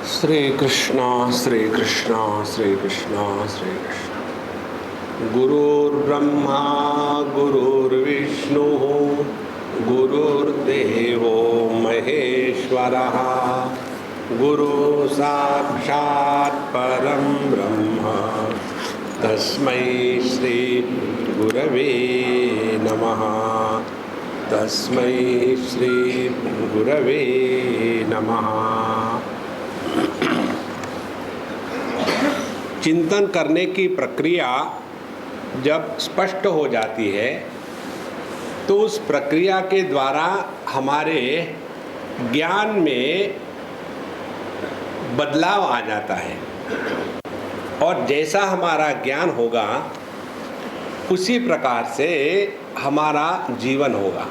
श्री कृष्ण श्री कृष्ण श्री कृष्ण श्री कृष्ण। गुरुर्ब्रह्मा गुरुर्विष्णु गुरुर्देवो महेश्वरः गुरु साक्षात् परं ब्रह्म तस्मै श्री गुरवे नमः। तस्मै श्री गुरवे नमः। चिंतन करने की प्रक्रिया जब स्पष्ट हो जाती है तो उस प्रक्रिया के द्वारा हमारे ज्ञान में बदलाव आ जाता है और जैसा हमारा ज्ञान होगा उसी प्रकार से हमारा जीवन होगा।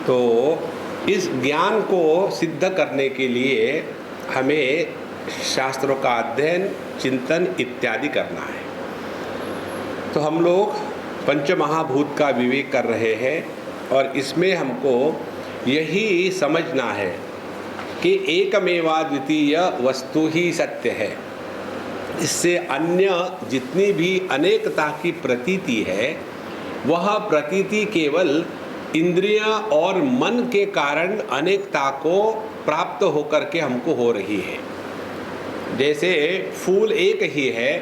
तो इस ज्ञान को सिद्ध करने के लिए हमें शास्त्रों का अध्ययन, चिंतन इत्यादि करना है। तो हम लोग पंचमहाभूत का विवेक कर रहे हैं और इसमें हमको यही समझना है कि एकमेवा द्वितीय वस्तु ही सत्य है। इससे अन्य जितनी भी अनेकता की प्रतीति है वह प्रतीति केवल इंद्रिय और मन के कारण अनेकता को प्राप्त होकर के हमको हो रही है। जैसे फूल एक ही है,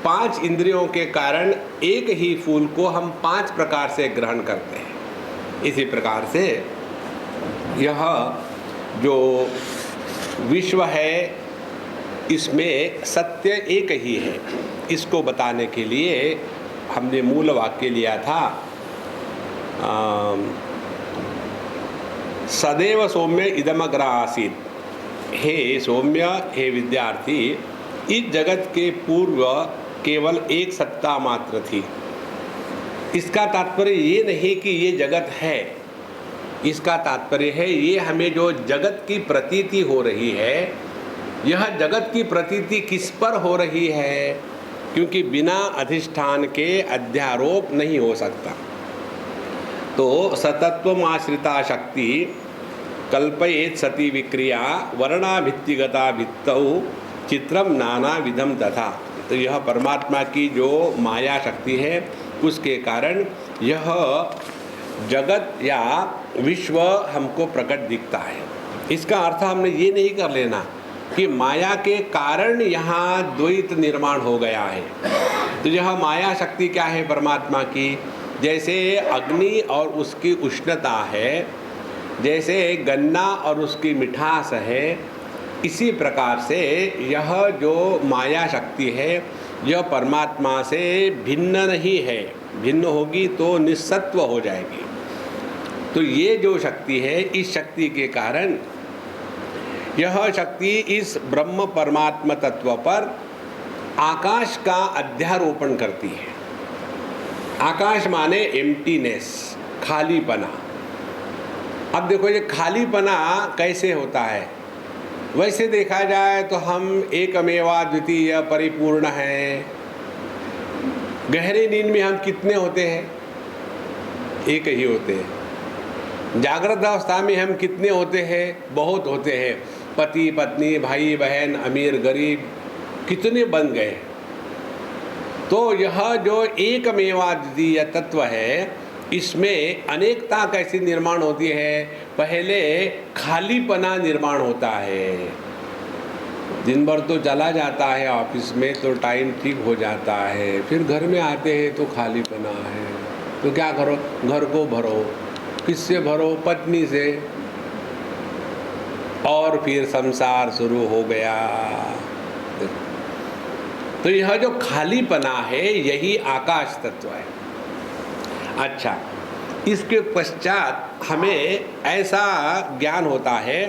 5 इंद्रियों के कारण एक ही फूल को हम 5 प्रकार से ग्रहण करते हैं। इसी प्रकार से यह जो विश्व है इसमें सत्य एक ही है। इसको बताने के लिए हमने मूल वाक्य लिया था, सदैव सौम्य इदमग्र आसीत्। हे सौम्य, हे विद्यार्थी, इस जगत के पूर्व केवल एक सत्ता मात्र थी। इसका तात्पर्य ये नहीं कि ये जगत है, इसका तात्पर्य है ये हमें जो जगत की प्रतीति हो रही है, यह जगत की प्रतीति किस पर हो रही है? क्योंकि बिना अधिष्ठान के अध्यारोप नहीं हो सकता। तो सतत्वमाश्रिता शक्ति कल्पयेत सती विक्रिया वर्णाभित्तिगता भित्तौ चित्रम नाना विधम तथा। तो यह परमात्मा की जो माया शक्ति है उसके कारण यह जगत या विश्व हमको प्रकट दिखता है। इसका अर्थ हमने ये नहीं कर लेना कि माया के कारण यहाँ द्वैत निर्माण हो गया है। तो यह माया शक्ति क्या है परमात्मा की? जैसे अग्नि और उसकी उष्णता है, जैसे गन्ना और उसकी मिठास है, इसी प्रकार से यह जो माया शक्ति है यह परमात्मा से भिन्न नहीं है। भिन्न होगी तो निस्सत्व हो जाएगी। तो ये जो शक्ति है, इस शक्ति के कारण यह शक्ति इस ब्रह्म परमात्मा तत्व पर आकाश का अध्यारोपण करती है। आकाश माने एम्प्टीनेस, खालीपना। अब देखो ये खालीपना कैसे होता है? वैसे देखा जाए तो हम एकमेवा द्वितीय परिपूर्ण हैं। गहरी नींद में हम कितने होते हैं? एक ही होते हैं। जागृत अवस्था में हम कितने होते हैं? बहुत होते हैं। पति पत्नी, भाई बहन, अमीर गरीब कितने बन गए। तो यह जो एकमेवा द्वितीय तत्व है इसमें अनेकता कैसी निर्माण होती है? पहले खालीपना निर्माण होता है। दिन भर तो चला जाता है ऑफिस में तो टाइम ठीक हो जाता है, फिर घर में आते हैं तो खालीपना है। तो क्या करो? घर को भरो। किससे भरो? पत्नी से। और फिर संसार शुरू हो गया। तो यह जो खालीपना है यही आकाश तत्व है। अच्छा, इसके पश्चात हमें ऐसा ज्ञान होता है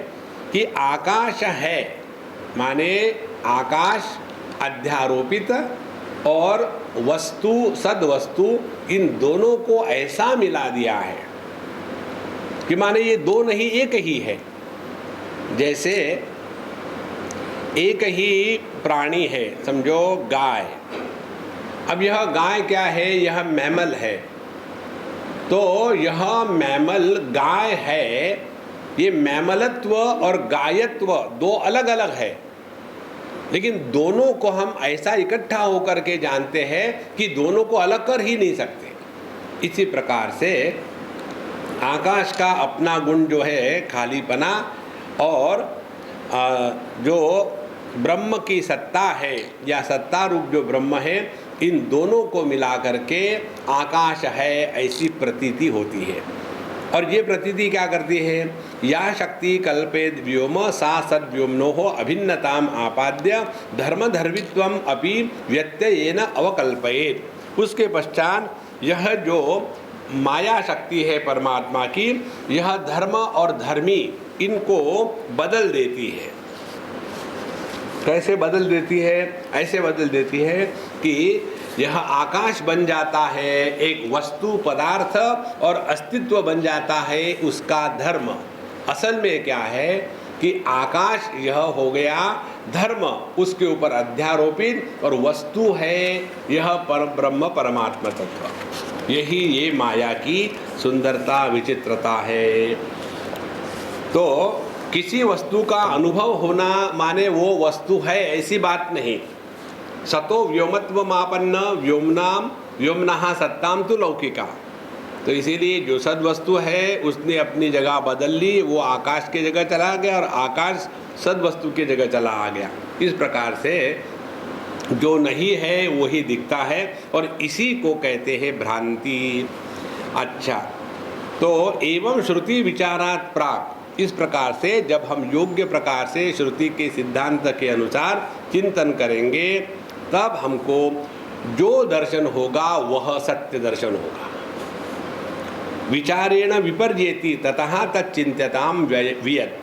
कि आकाश है माने आकाश अध्यारोपित और वस्तु सद्वस्तु, इन दोनों को ऐसा मिला दिया है कि माने ये दो नहीं एक ही है। जैसे एक ही प्राणी है, समझो गाय। अब यह गाय क्या है? यह मैमल है। तो यह मैमल गाय है ये मैमलत्व और गायत्व दो अलग अलग है, लेकिन दोनों को हम ऐसा इकट्ठा होकर के जानते हैं कि दोनों को अलग कर ही नहीं सकते। इसी प्रकार से आकाश का अपना गुण जो है खालीपना, और जो ब्रह्म की सत्ता है या सत्ता रूप जो ब्रह्म है, इन दोनों को मिला करके आकाश है ऐसी प्रतीति होती है। और ये प्रतीति क्या करती है? या शक्ति कल्पेद व्योम सा सद्व्योमनो हो अभिन्नताम आपाद्य धर्म धर्मित्वम अपि व्यत्ययेन अवकल्पयेत। उसके पश्चात यह जो माया शक्ति है परमात्मा की, यह धर्म और धर्मी इनको बदल देती है। कैसे बदल देती है? ऐसे बदल देती है कि यह आकाश बन जाता है एक वस्तु पदार्थ, और अस्तित्व बन जाता है उसका धर्म। असल में क्या है कि आकाश यह हो गया धर्म, उसके ऊपर अध्यारोपित, और वस्तु है यह ब्रह्म परमात्मा तत्व। यही ये माया की सुंदरता विचित्रता है। तो किसी वस्तु का अनुभव होना माने वो वस्तु है ऐसी बात नहीं। सतो व्योमत्व मापन्न व्योमनाम व्योमनः सत्ताम तो लौकिका। तो इसीलिए जो सद वस्तु है उसने अपनी जगह बदल ली, वो आकाश की जगह चला गया और आकाश सद वस्तु की जगह चला आ गया। इस प्रकार से जो नहीं है वही दिखता है, और इसी को कहते हैं भ्रांति। अच्छा, तो एवं श्रुति विचारात प्राक, इस प्रकार से जब हम योग्य प्रकार से श्रुति के सिद्धांत के अनुसार चिंतन करेंगे, तब हमको जो दर्शन होगा वह सत्य दर्शन होगा। विचारेण विपर्येति ततः तच्चिंत्यताम वियत।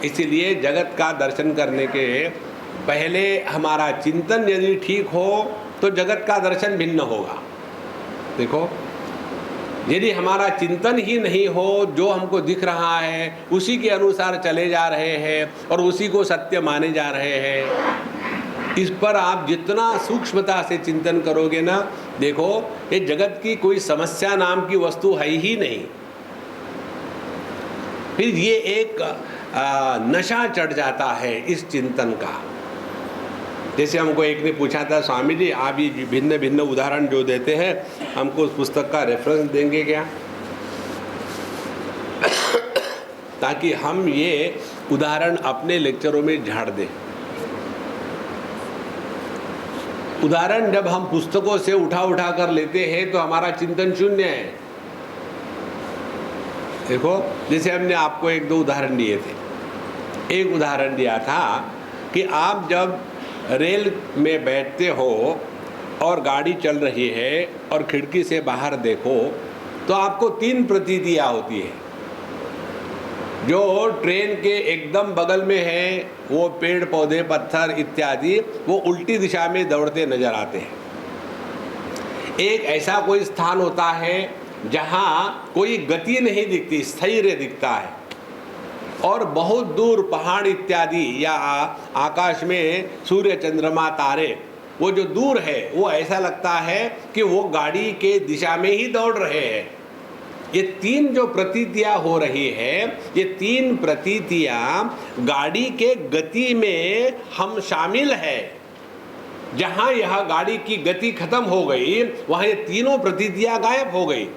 इसीलिए जगत का दर्शन करने के पहले हमारा चिंतन यदि ठीक हो तो जगत का दर्शन भिन्न होगा। देखो, यदि हमारा चिंतन ही नहीं हो, जो हमको दिख रहा है उसी के अनुसार चले जा रहे हैं और उसी को सत्य माने जा रहे हैं, इस पर आप जितना सूक्ष्मता से चिंतन करोगे ना, देखो ये जगत की कोई समस्या नाम की वस्तु है ही नहीं। फिर ये एक नशा चढ़ जाता है इस चिंतन का। जैसे हमको एक ने पूछा था, स्वामी जी आप ये भिन्न भिन्न उदाहरण जो देते हैं, हमको उस पुस्तक का रेफरेंस देंगे क्या, ताकि हम ये उदाहरण अपने लेक्चरों में झाड़ दें। उदाहरण जब हम पुस्तकों से उठा उठा कर लेते हैं तो हमारा चिंतन शून्य है। देखो, जैसे हमने आपको एक दो उदाहरण दिए थे। एक उदाहरण दिया था कि आप जब रेल में बैठते हो और गाड़ी चल रही है और खिड़की से बाहर देखो तो आपको तीन प्रतीतियाँ होती है। जो ट्रेन के एकदम बगल में है वो पेड़ पौधे पत्थर इत्यादि वो उल्टी दिशा में दौड़ते नजर आते हैं। एक ऐसा कोई स्थान होता है जहाँ कोई गति नहीं दिखती, स्थैर्य दिखता है, और बहुत दूर पहाड़ इत्यादि या आकाश में सूर्य चंद्रमा तारे वो जो दूर है वो ऐसा लगता है कि वो गाड़ी के दिशा में ही दौड़ रहे हैं। ये तीन जो प्रतीतियाँ हो रही है, ये तीन प्रतीतियाँ गाड़ी के गति में हम शामिल है। जहाँ यह गाड़ी की गति खत्म हो गई वहाँ ये तीनों प्रतीतियाँ गायब हो गई।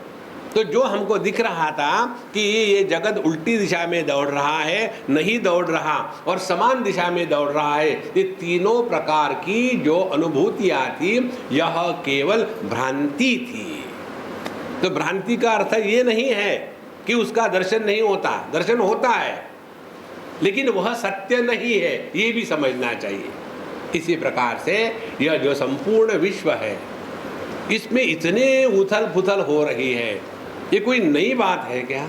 तो जो हमको दिख रहा था कि ये जगत उल्टी दिशा में दौड़ रहा है, नहीं दौड़ रहा और समान दिशा में दौड़ रहा है, ये तीनों प्रकार की जो अनुभूतियाँ थी यह केवल भ्रांति थी। तो भ्रांति का अर्थ ये नहीं है कि उसका दर्शन नहीं होता, दर्शन होता है, लेकिन वह सत्य नहीं है, ये भी समझना चाहिए। इसी प्रकार से यह जो संपूर्ण विश्व है इसमें इतने उथल पुथल हो रही है, ये कोई नई बात है क्या?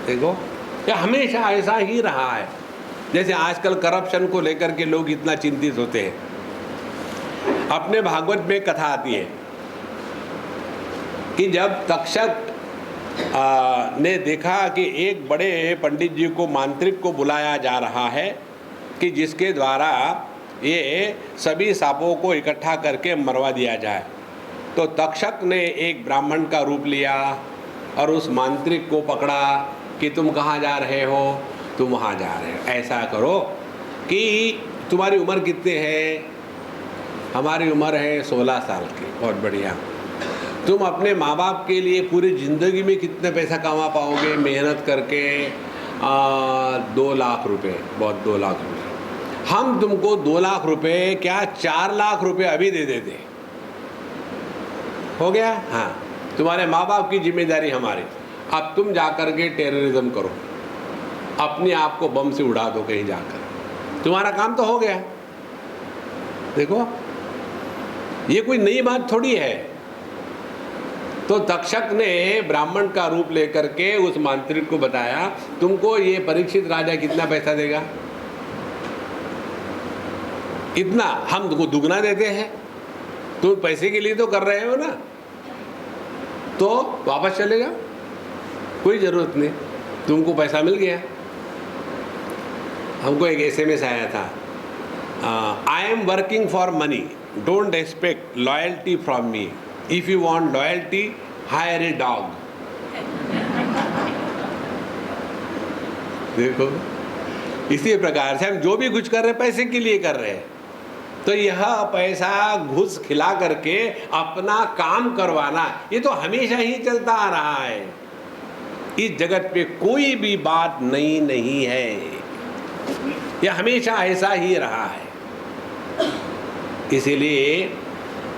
देखो, यह हमेशा ऐसा ही रहा है। जैसे आजकल करप्शन को लेकर के लोग इतना चिंतित होते हैं। अपने भागवत में कथा आती है कि जब तक्षक ने देखा कि एक बड़े पंडित जी को, मांत्रिक को बुलाया जा रहा है कि जिसके द्वारा ये सभी सांपों को इकट्ठा करके मरवा दिया जाए, तो तक्षक ने एक ब्राह्मण का रूप लिया और उस मांत्रिक को पकड़ा कि तुम कहाँ जा रहे हो, तुम वहाँ जा रहे हो। ऐसा करो कि तुम्हारी उम्र कितनी है, हमारी उम्र है 16 साल की, बहुत बढ़िया। तुम अपने माँ बाप के लिए पूरी ज़िंदगी में कितने पैसा कमा पाओगे मेहनत करके? 2 लाख रुपए, बहुत 2 लाख रुपए। हम तुमको 2 लाख रुपए क्या 4 लाख रुपए अभी दे देते, हो गया? हाँ, तुम्हारे माँ बाप की जिम्मेदारी हमारी। अब तुम जाकर के टेररिज्म करो, अपने आप को बम से उड़ा दो कहीं जाकर, तुम्हारा काम तो हो गया। देखो, ये कोई नई बात थोड़ी है। तो तक्षक ने ब्राह्मण का रूप लेकर के उस मांत्रिक को बताया, तुमको ये परीक्षित राजा कितना पैसा देगा? इतना। हम तुमको दुगना देते हैं, तुम पैसे के लिए तो कर रहे हो ना, तो वापस चले जाओ, कोई ज़रूरत नहीं, तुमको पैसा मिल गया। हमको एक SMS आया था, I am working for money, don't expect loyalty from me, if you want loyalty higher a dog. देखो, इसी प्रकार से हम जो भी कुछ कर रहे हैं पैसे के लिए कर रहे हैं। तो यह पैसा घुस खिला करके अपना काम करवाना, ये तो हमेशा ही चलता आ रहा है। इस जगत पे कोई भी बात नई नहीं है, यह हमेशा ऐसा ही रहा है। इसीलिए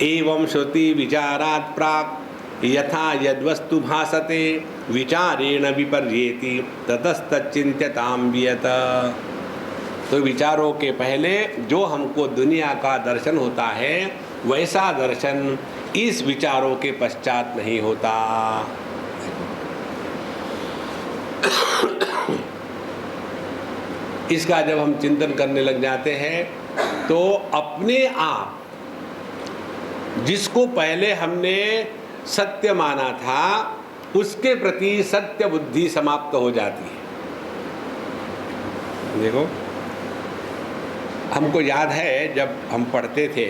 एवं श्रुति विचारात् प्राक् यथा यद्वस्तु भासते विचारेण विपर्येति ततस्तच्चिन्त्यतां वियत। तो विचारों के पहले जो हमको दुनिया का दर्शन होता है, वैसा दर्शन इस विचारों के पश्चात नहीं होता। इसका जब हम चिंतन करने लग जाते हैं तो अपने आप जिसको पहले हमने सत्य माना था, उसके प्रति सत्य बुद्धि समाप्त हो जाती है। देखो, हमको याद है जब हम पढ़ते थे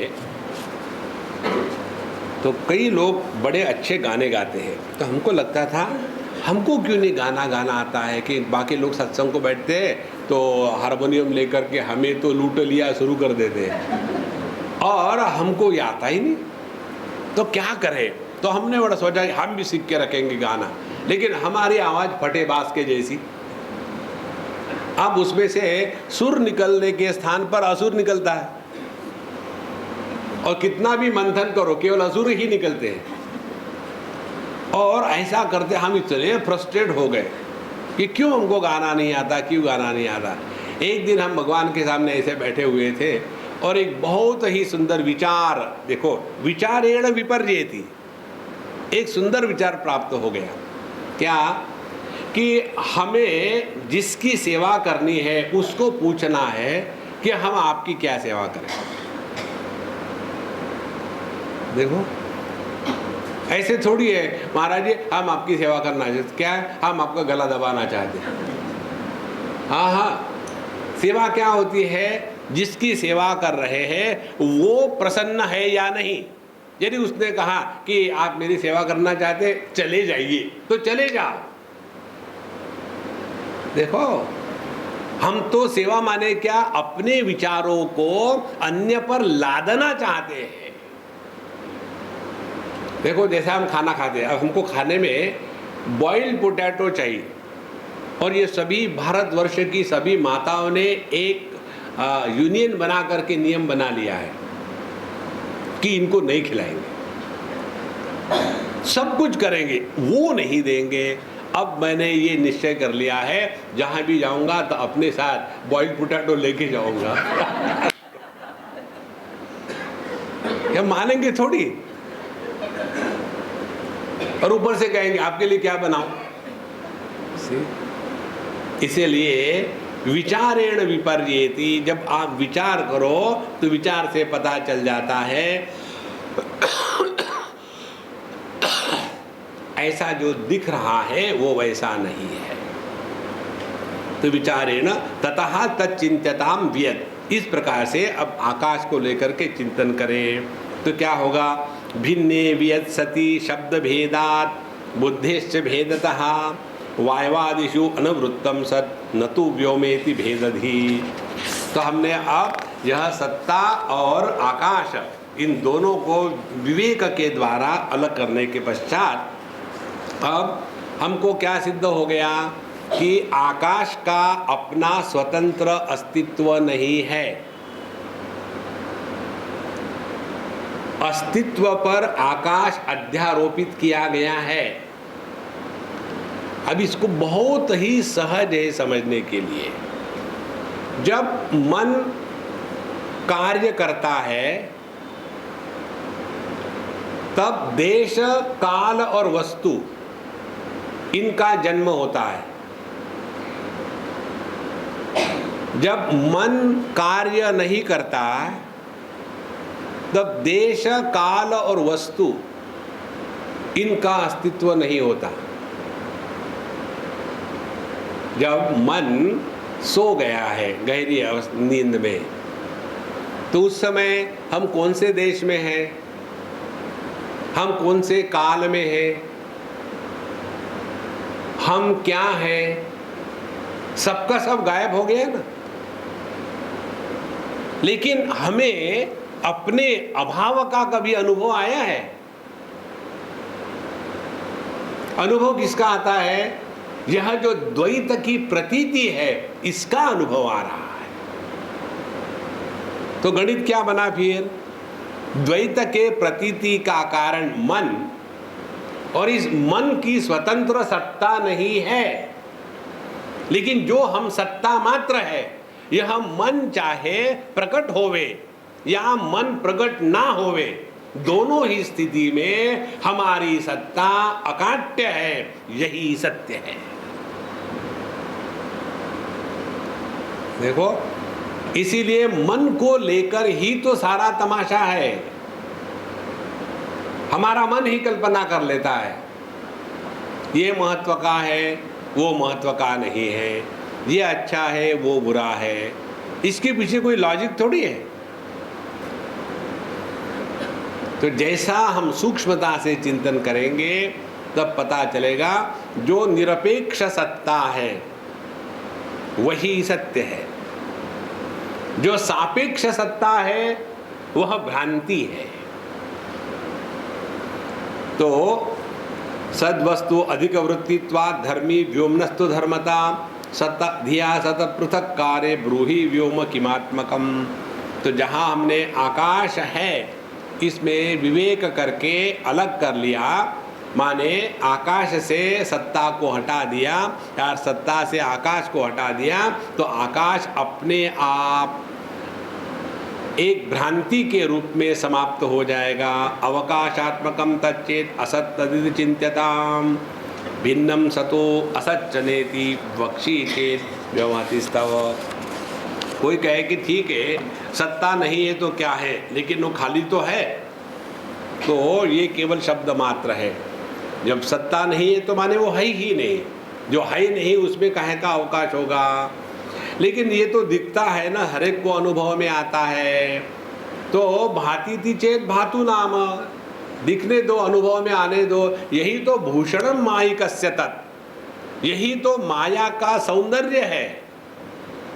तो कई लोग बड़े अच्छे गाने गाते हैं, तो हमको लगता था हमको क्यों नहीं गाना गाना आता है, कि बाकी लोग सत्संग को बैठते हैं तो हारमोनियम लेकर के हमें तो लूट लिया शुरू कर देते हैं और हमको ये आता ही नहीं, तो क्या करें? तो हमने बड़ा सोचा हम भी सीख के रखेंगे गाना, लेकिन हमारी आवाज़ फटे बांस के जैसी। अब उसमें से सुर निकलने के स्थान पर असुर निकलता है, और कितना भी मंथन करो केवल असुर ही निकलते हैं। और ऐसा करते हम इतने फ्रस्ट्रेट हो गए कि क्यों हमको गाना नहीं आता, क्यों गाना नहीं आता। एक दिन हम भगवान के सामने ऐसे बैठे हुए थे और एक बहुत ही सुंदर विचार, देखो विचारेण विपर्येति, एक सुंदर विचार प्राप्त हो गया। क्या? कि हमें जिसकी सेवा करनी है उसको पूछना है कि हम आपकी क्या सेवा करें। देखो, ऐसे थोड़ी है महाराज जी हम आपकी सेवा करना चाहते, क्या है हम आपका गला दबाना चाहते हैं। हाँ हाँ, सेवा क्या होती है? जिसकी सेवा कर रहे हैं वो प्रसन्न है या नहीं। यदि उसने कहा कि आप मेरी सेवा करना चाहते, चले जाइए, तो चले जाओ। देखो, हम तो सेवा माने क्या, अपने विचारों को अन्य पर लादना चाहते हैं। देखो, जैसे हम खाना खाते हैं, अब हमको खाने में बॉइल्ड पोटैटो चाहिए, और ये सभी भारतवर्ष की सभी माताओं ने एक यूनियन बना करके नियम बना लिया है कि इनको नहीं खिलाएंगे, सब कुछ करेंगे, वो नहीं देंगे। अब मैंने ये निश्चय कर लिया है, जहां भी जाऊंगा तो अपने साथ बॉइल्ड पोटैटो लेके जाऊंगा। ये मानेंगे थोड़ी, और ऊपर से कहेंगे आपके लिए क्या बनाऊं। इसीलिए विचारेण विपर्येति, जब आप विचार करो तो विचार से पता चल जाता है ऐसा जो दिख रहा है वो वैसा नहीं है। तो विचारेण ततः तच्चिन्त्यतां वियत्। इस प्रकार से अब आकाश को लेकर के चिंतन करें तो क्या होगा? भिन्ने वियत् सति शब्द भेदात् बुद्धिश्च भेदतः वायवादिषु अनवृत्तम सत न तो व्योमेति भेदधि। तो हमने अब यह सत्ता और आकाश इन दोनों को विवेक के द्वारा अलग करने के पश्चात अब हमको क्या सिद्ध हो गया कि आकाश का अपना स्वतंत्र अस्तित्व नहीं है। अस्तित्व पर आकाश अध्यारोपित किया गया है। अब इसको बहुत ही सहज है समझने के लिए। जब मन कार्य करता है तब देश, काल और वस्तु इनका जन्म होता है। जब मन कार्य नहीं करता तब देश, काल और वस्तु इनका अस्तित्व नहीं होता। जब मन सो गया है गहरी नींद में, तो उस समय हम कौन से देश में हैं, हम कौन से काल में हैं, हम क्या हैं, सबका सब गायब हो गया ना। लेकिन हमें अपने अभाव का कभी अनुभव आया है? अनुभव किसका आता है? यह जो द्वैत की प्रतीति है इसका अनुभव आ रहा है। तो गणित क्या बना फिर? द्वैत के प्रतीति का कारण मन, और इस मन की स्वतंत्र सत्ता नहीं है। लेकिन जो हम सत्ता मात्र है, यह मन चाहे प्रकट होवे या मन प्रकट ना होवे, दोनों ही स्थिति में हमारी सत्ता अकाट्य है। यही सत्य है। देखो, इसीलिए मन को लेकर ही तो सारा तमाशा है। हमारा मन ही कल्पना कर लेता है, ये महत्व का है, वो महत्व का नहीं है, ये अच्छा है, वो बुरा है। इसके पीछे कोई लॉजिक थोड़ी है। तो जैसा हम सूक्ष्मता से चिंतन करेंगे तब पता चलेगा जो निरपेक्ष सत्ता है वही सत्य है। जो सापेक्ष सत्ता है वह भ्रांति है। तो सद्वस्तु अधिक वृत्तित्वात् धर्मी व्योमनस्तु धर्मता सत धिया सत पृथक कार्य ब्रूहि व्योम किमात्मकम। तो जहाँ हमने आकाश है इसमें विवेक करके अलग कर लिया, माने आकाश से सत्ता को हटा दिया या सत्ता से आकाश को हटा दिया, तो आकाश अपने आप एक भ्रांति के रूप में समाप्त हो जाएगा। अवकाशात्मकम तच्चेत असत तदिति चिंत्यताम भिन्नम सतो असच्चनेति वक्षी चेत व्यवहतिस्तव। कोई कहे कि ठीक है सत्ता नहीं है तो क्या है, लेकिन वो खाली तो है, तो ये केवल शब्द मात्र है। जब सत्ता नहीं है तो माने वो है ही नहीं, जो है नहीं उसमें काहे का अवकाश होगा। लेकिन ये तो दिखता है ना, हर एक को अनुभव में आता है। तो भातीति चेत भातु नाम, दिखने दो, अनुभव में आने दो। यही तो भूषणम मायिकस्य तत्, यही तो माया का सौंदर्य है,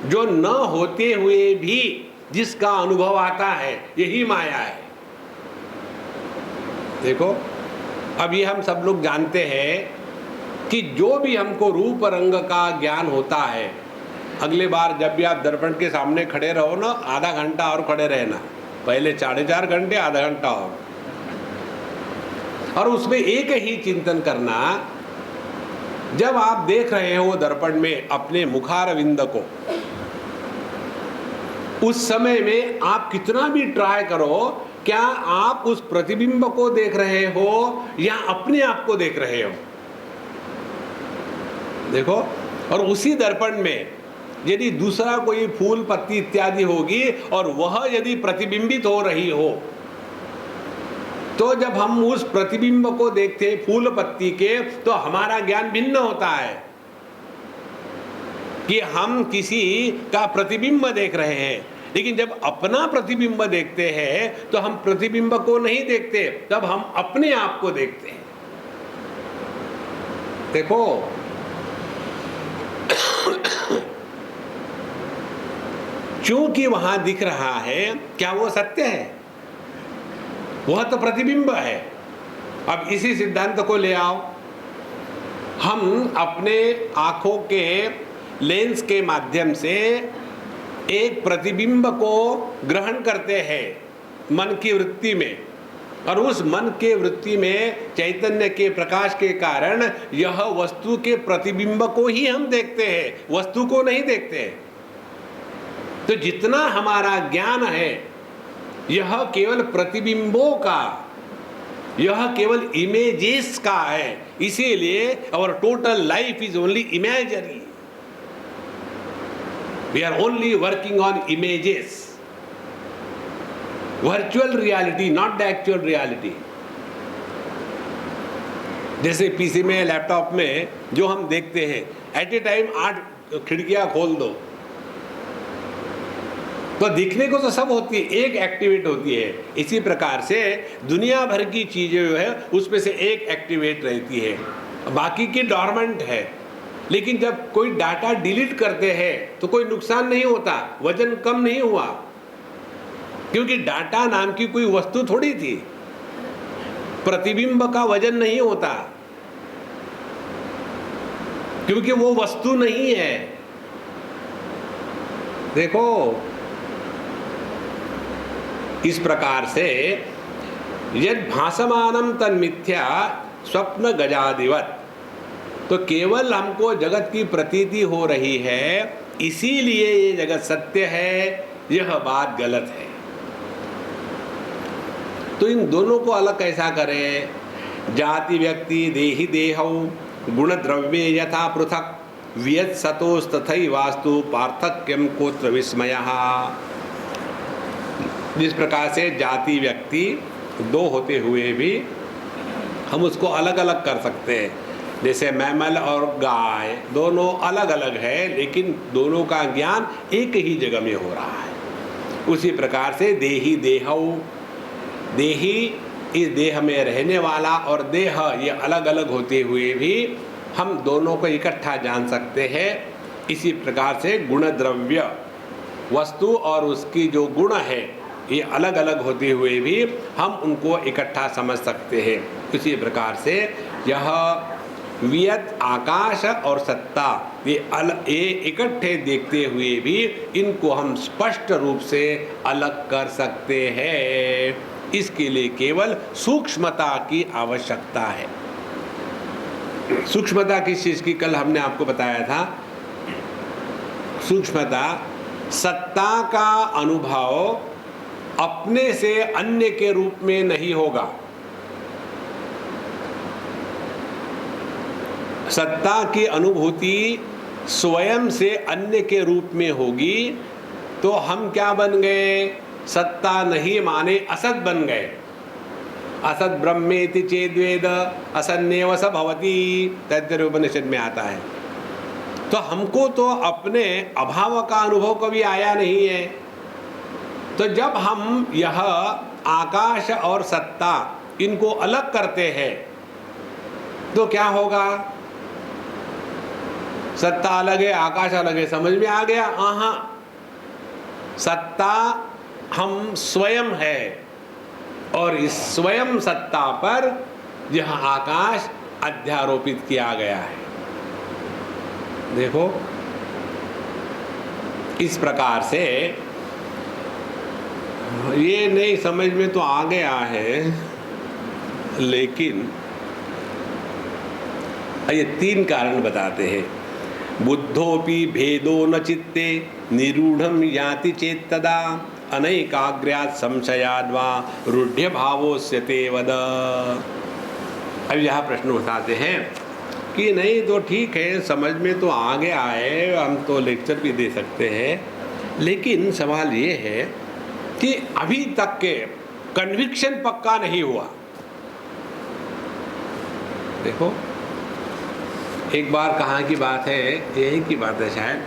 जो न होते हुए भी जिसका अनुभव आता है, यही माया है। देखो, अब ये हम सब लोग जानते हैं कि जो भी हमको रूप रंग का ज्ञान होता है, अगले बार जब भी आप दर्पण के सामने खड़े रहो ना, आधा घंटा और खड़े रहना, पहले 4.5 घंटे, आधा घंटा और उसमें एक ही चिंतन करना। जब आप देख रहे हो दर्पण में अपने मुखारविंद को, उस समय में आप कितना भी ट्राई करो, क्या आप उस प्रतिबिंब को देख रहे हो या अपने आप को देख रहे हो? देखो, और उसी दर्पण में यदि दूसरा कोई फूल पत्ती इत्यादि होगी और वह यदि प्रतिबिंबित हो रही हो, तो जब हम उस प्रतिबिंब को देखते फूल पत्ती के, तो हमारा ज्ञान भिन्न होता है कि हम किसी का प्रतिबिंब देख रहे हैं। लेकिन जब अपना प्रतिबिंब देखते हैं तो हम प्रतिबिंब को नहीं देखते, तब हम अपने आप को देखते हैं। देखो, क्योंकि वहां दिख रहा है, क्या वो सत्य है? वह तो प्रतिबिंब है। अब इसी सिद्धांत को ले आओ, हम अपने आंखों के लेंस के माध्यम से एक प्रतिबिंब को ग्रहण करते हैं मन की वृत्ति में, और उस मन के वृत्ति में चैतन्य के प्रकाश के कारण यह वस्तु के प्रतिबिंब को ही हम देखते हैं, वस्तु को नहीं देखते हैं। तो जितना हमारा ज्ञान है यह केवल प्रतिबिंबों का, यह केवल इमेजेस का है। इसीलिए our total life is only imagery. We are only working on images, virtual reality, not the actual reality. जैसे पीसी में, लैपटॉप में जो हम देखते हैं, एट ए टाइम 8 खिड़कियां खोल दो तो दिखने को तो सब होती है, एक एक्टिवेट होती है। इसी प्रकार से दुनिया भर की चीजें जो है उसमें से एक एक्टिवेट रहती है, बाकी की डॉर्मेंट है। लेकिन जब कोई डाटा डिलीट करते हैं तो कोई नुकसान नहीं होता, वजन कम नहीं हुआ, क्योंकि डाटा नाम की कोई वस्तु थोड़ी थी। प्रतिबिंब का वजन नहीं होता, क्योंकि वो वस्तु नहीं है। देखो, इस प्रकार से यद भासमानम तन्मिथ्या स्वप्न गजादिवत, तो केवल हमको जगत की प्रतीति हो रही है, इसीलिए ये जगत सत्य है, यह बात गलत है। तो इन दोनों को अलग कैसा करें? जाति व्यक्ति देहि देहौ गुण द्रव्ये यथा पृथक वियत सतोस तथै वास्तु पार्थक्यम कोत्र विस्मयः। जिस प्रकार से जाति व्यक्ति दो होते हुए भी हम उसको अलग अलग कर सकते हैं, जैसे मैमल और गाय दोनों अलग अलग है, लेकिन दोनों का ज्ञान एक ही जगह में हो रहा है। उसी प्रकार से देही देहौ, देही इस देह में रहने वाला और देह ये अलग अलग होते हुए भी हम दोनों को इकट्ठा जान सकते हैं। इसी प्रकार से गुण द्रव्य, वस्तु और उसकी जो गुण है ये अलग अलग होते हुए भी हम उनको इकट्ठा समझ सकते हैं। इसी प्रकार से यह वियत आकाश और सत्ता ये इकट्ठे देखते हुए भी इनको हम स्पष्ट रूप से अलग कर सकते हैं। इसके लिए केवल सूक्ष्मता की आवश्यकता है। सूक्ष्मता किस चीज की? कल हमने आपको बताया था, सूक्ष्मता सत्ता का अनुभव अपने से अन्य के रूप में नहीं होगा। सत्ता की अनुभूति स्वयं से अन्य के रूप में होगी। तो हम क्या बन गए? सत्ता नहीं माने असत बन गए। असत ब्रह्मेति चेद्वेद असन्नेव स भवति, तैत्तरीय उपनिषद में आता है। तो हमको तो अपने अभाव का अनुभव कभी आया नहीं है। तो जब हम यह आकाश और सत्ता इनको अलग करते हैं तो क्या होगा? सत्ता अलग है, आकाश अलग है, समझ में आ गया? हाँ, सत्ता हम स्वयं है और इस स्वयं सत्ता पर यह आकाश अध्यारोपित किया गया है। देखो, इस प्रकार से ये नहीं समझ में तो आ गया है, लेकिन ये 3 कारण बताते हैं। बुद्धोपि भेदो न चित्ते निरूढ़म याति चेत्तदा अनैकाग्र्यात् संशयाद् वा रूढ़्य भावोस्यते वद। अब यह प्रश्न उठाते हैं कि नहीं तो ठीक है, समझ में तो आ गया है, हम तो लेक्चर भी दे सकते हैं, लेकिन सवाल ये है कि अभी तक के कन्विक्शन पक्का नहीं हुआ। देखो, एक बार कहाँ की बात है, यही की बात है शायद,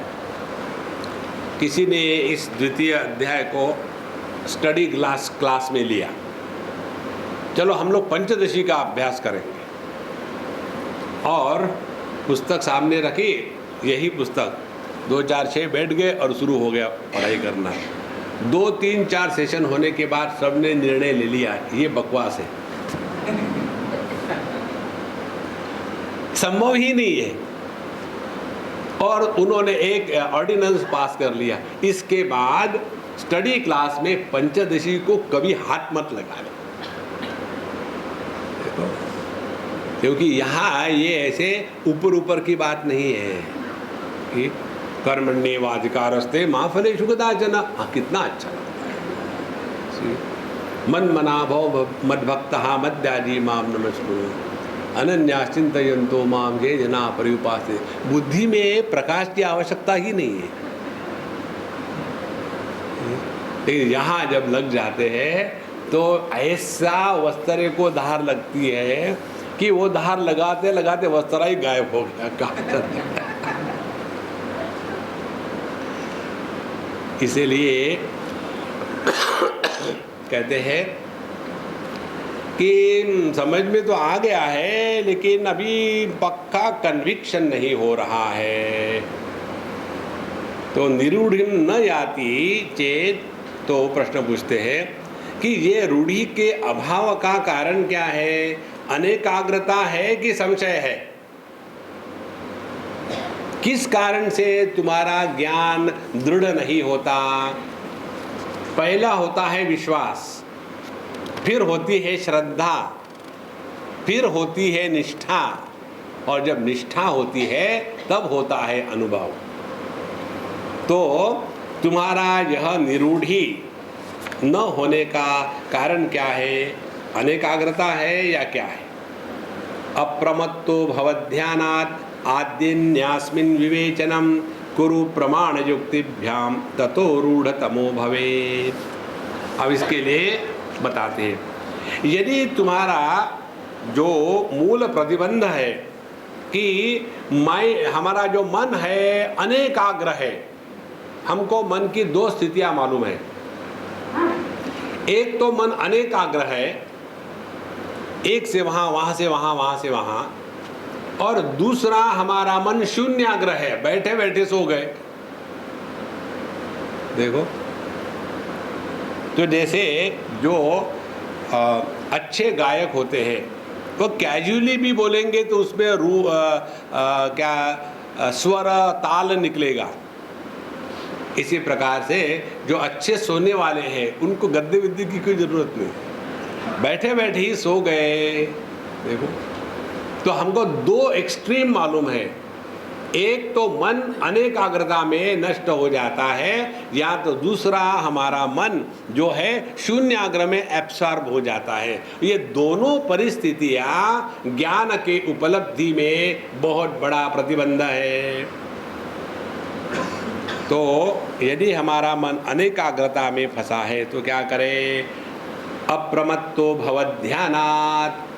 किसी ने इस द्वितीय अध्याय को स्टडी क्लास में लिया। चलो हम लोग पंचदशी का अभ्यास करेंगे, और पुस्तक सामने रखी, यही पुस्तक 2 4 6 बैठ गए और शुरू हो गया पढ़ाई करना। 2 3 4 सेशन होने के बाद सबने निर्णय ले लिया ये बकवास है, संभव ही नहीं है, और उन्होंने एक ऑर्डिनेंस पास कर लिया। इसके बाद स्टडी क्लास में पंचदशी को कभी हाथ मत लगाना, क्योंकि यहाँ ये ऐसे ऊपर ऊपर की बात नहीं है कि कर्मण्येवाधिकारस्ते मा फलेषु कदाचन। हाँ, कितना अच्छा लगता है। मन मना भव मद्भक्तः मद्याजी माम नमस्कुरु अनन्या चिंतयन्तो माम ये जना पर्युपासे। बुद्धि में प्रकाश की आवश्यकता ही नहीं है, लेकिन यहाँ जब लग जाते हैं तो ऐसा वस्त्र को धार लगती है कि वो धार लगाते लगाते वस्त्र ही गायब हो गया। इसीलिए कहते हैं कि समझ में तो आ गया है लेकिन अभी पक्का कन्विक्शन नहीं हो रहा है। तो निरूढ़ न याति चेत, तो प्रश्न पूछते हैं कि ये रूढ़ी के अभाव का कारण क्या है? अनेकाग्रता है कि संशय है? किस कारण से तुम्हारा ज्ञान दृढ़ नहीं होता? पहला होता है विश्वास, फिर होती है श्रद्धा, फिर होती है निष्ठा, और जब निष्ठा होती है तब होता है अनुभव। तो तुम्हारा यह निरूढ़ी न होने का कारण क्या है? अनेकाग्रता है या क्या है? अप्रमत्तो भवध्यानात् आद्यन्यास्मिन् विवेचनम कुरु प्रमाण युक्तिभ्याम ततो रूढ़तमो भवेत्। अब इसके लिए बताते हैं, यदि तुम्हारा जो मूल प्रतिबंध है कि हमारा जो मन है अनेकाग्र है, हमको मन की 2 स्थितियां मालूम है। एक तो मन अनेकाग्र है, एक से वहां, वहां से वहां, वहां से वहां, और दूसरा हमारा मन शून्याग्र है, बैठे बैठे सो गए। देखो, तो जैसे जो अच्छे गायक होते हैं वो कैजुअली भी बोलेंगे तो उसमें स्वर ताल निकलेगा। इसी प्रकार से जो अच्छे सोने वाले हैं उनको गद्दे विद्दे की कोई जरूरत नहीं, बैठे बैठे ही सो गए। देखो, तो हमको 2 एक्सट्रीम मालूम है। एक तो मन अनेकाग्रता में नष्ट हो जाता है, या तो दूसरा हमारा मन जो है शून्याग्र में एब्सॉर्ब हो जाता है। ये दोनों परिस्थितियां ज्ञान के उपलब्धि में बहुत बड़ा प्रतिबंध है। तो यदि हमारा मन अनेकाग्रता में फंसा है तो क्या करें? अप्रमत्तो भवध्यानात्,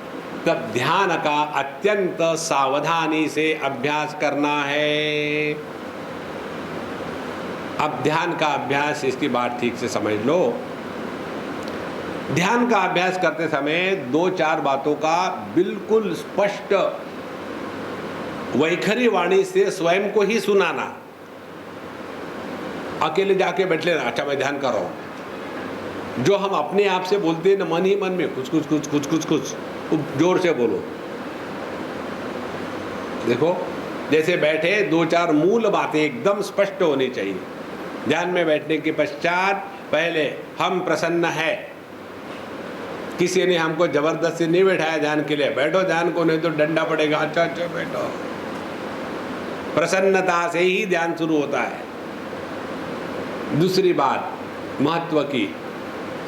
तब ध्यान का अत्यंत सावधानी से अभ्यास करना है। अब ध्यान का अभ्यास, इसकी बात ठीक से समझ लो। ध्यान का अभ्यास करते समय 2-4 बातों का बिल्कुल स्पष्ट वैखरी वाणी से स्वयं को ही सुनाना। अकेले जाके बैठ लेना, अच्छा मैं ध्यान कर रहा हूं। जो हम अपने आप से बोलते हैं ना, मन ही मन में कुछ कुछ कुछ कुछ कुछ कुछ, जोर से बोलो। देखो, जैसे बैठे 2-4 मूल बातें एकदम स्पष्ट होनी चाहिए। ध्यान में बैठने के पश्चात पहले हम प्रसन्न है। किसी ने हमको जबरदस्ती नहीं बैठाया ध्यान के लिए, बैठो ध्यान को, नहीं तो डंडा पड़ेगा। अच्छा अच्छा बैठो। प्रसन्नता से ही ध्यान शुरू होता है। दूसरी बात महत्व की,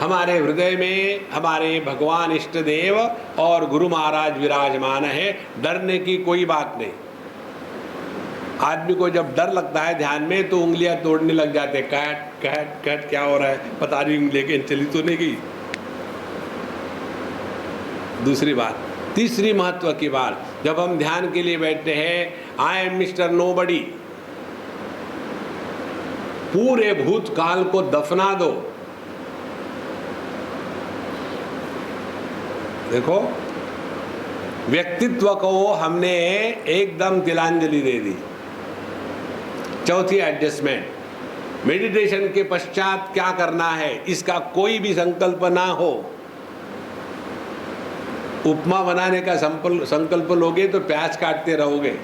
हमारे हृदय में हमारे भगवान इष्ट देव और गुरु महाराज विराजमान है। डरने की कोई बात नहीं। आदमी को जब डर लगता है ध्यान में तो उंगलियां तोड़ने लग जाते, कैट कैट कैट क्या हो रहा है पता नहीं, उंगली चली तो नहीं गई। दूसरी बात, तीसरी महत्व की बात, जब हम ध्यान के लिए बैठते हैं, आई एम मिस्टर नोबडी, पूरे भूतकाल को दफना दो। देखो, व्यक्तित्व को हमने एकदम तिलांजलि दे दी। चौथी एडजस्टमेंट, मेडिटेशन के पश्चात क्या करना है इसका कोई भी संकल्प ना हो। उपमा बनाने का संकल्प लोगे तो प्याज काटते रहोगे,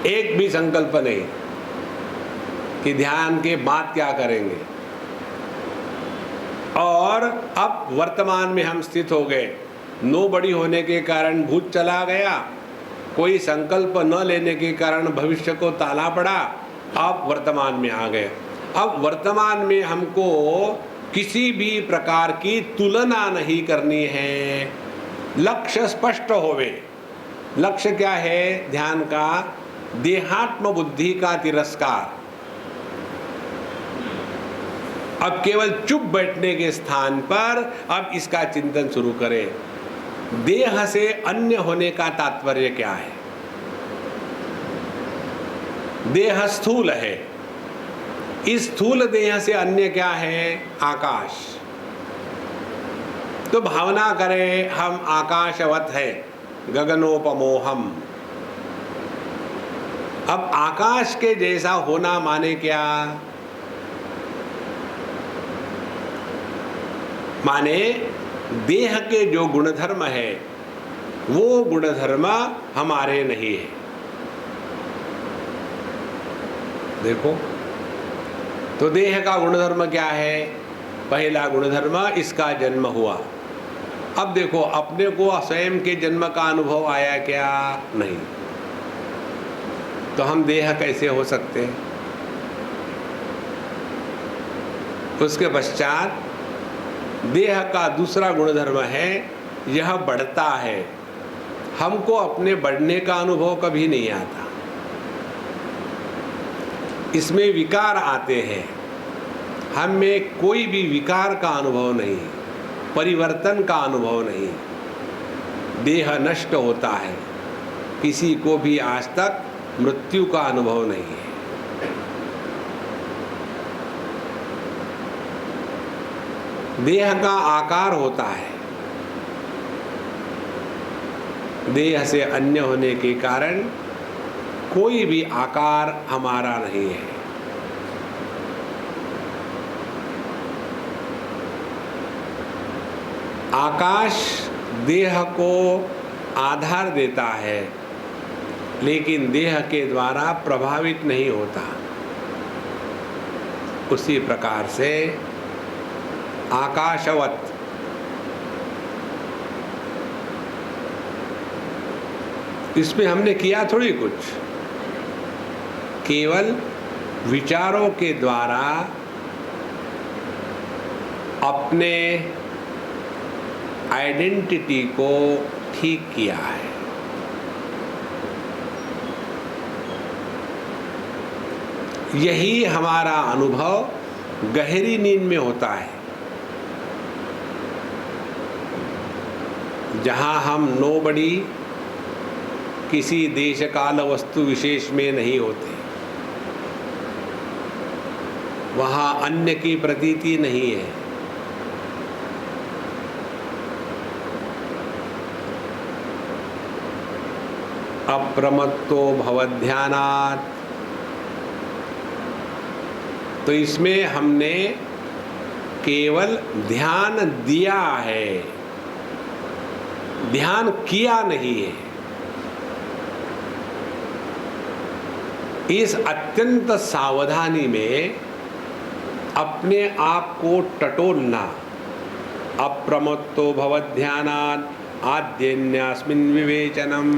एक भी संकल्प नहीं कि ध्यान के बाद क्या करेंगे। और अब वर्तमान में हम स्थित हो गए, नो बड़ी होने के कारण भूत चला गया, कोई संकल्प न लेने के कारण भविष्य को ताला पड़ा, अब वर्तमान में आ गए। अब वर्तमान में हमको किसी भी प्रकार की तुलना नहीं करनी है, लक्ष्य स्पष्ट होवे। लक्ष्य क्या है ध्यान का? देहात्म बुद्धि का तिरस्कार। अब केवल चुप बैठने के स्थान पर अब इसका चिंतन शुरू करें। देह से अन्य होने का तात्पर्य क्या है? देह स्थूल है, इस स्थूल देह से अन्य क्या है? आकाश। तो भावना करें हम आकाशवत है, गगनोपमोहम। अब आकाश के जैसा होना माने क्या? माने देह के जो गुणधर्म है वो गुणधर्म हमारे नहीं है। देखो तो देह का गुणधर्म क्या है? पहला गुणधर्म इसका जन्म हुआ। अब देखो अपने को स्वयं के जन्म का अनुभव आया क्या? नहीं। तो हम देह कैसे हो सकते हैं? उसके पश्चात देह का दूसरा गुणधर्म है यह बढ़ता है। हमको अपने बढ़ने का अनुभव कभी नहीं आता, इसमें विकार आते हैं, हम में कोई भी विकार का अनुभव नहीं, परिवर्तन का अनुभव नहीं। देह नष्ट होता है, किसी को भी आज तक मृत्यु का अनुभव नहीं है। देह का आकार होता है, देह से अन्य होने के कारण कोई भी आकार हमारा नहीं है। आकाश देह को आधार देता है लेकिन देह के द्वारा प्रभावित नहीं होता। उसी प्रकार से आकाशवत इसमें हमने किया थोड़ी कुछ, केवल विचारों के द्वारा अपने आइडेंटिटी को ठीक किया है। यही हमारा अनुभव गहरी नींद में होता है, जहाँ हम नोबडी किसी देश काल वस्तु विशेष में नहीं होते, वहाँ अन्य की प्रतीति नहीं है। अप्रमत्तो भवध्यानात्, तो इसमें हमने केवल ध्यान दिया है, ध्यान किया नहीं है। इस अत्यंत सावधानी में अपने आप को टटोलना, अप्रमत्तो भवध्यानात् आद्यन्यास्मिन् विवेचनम,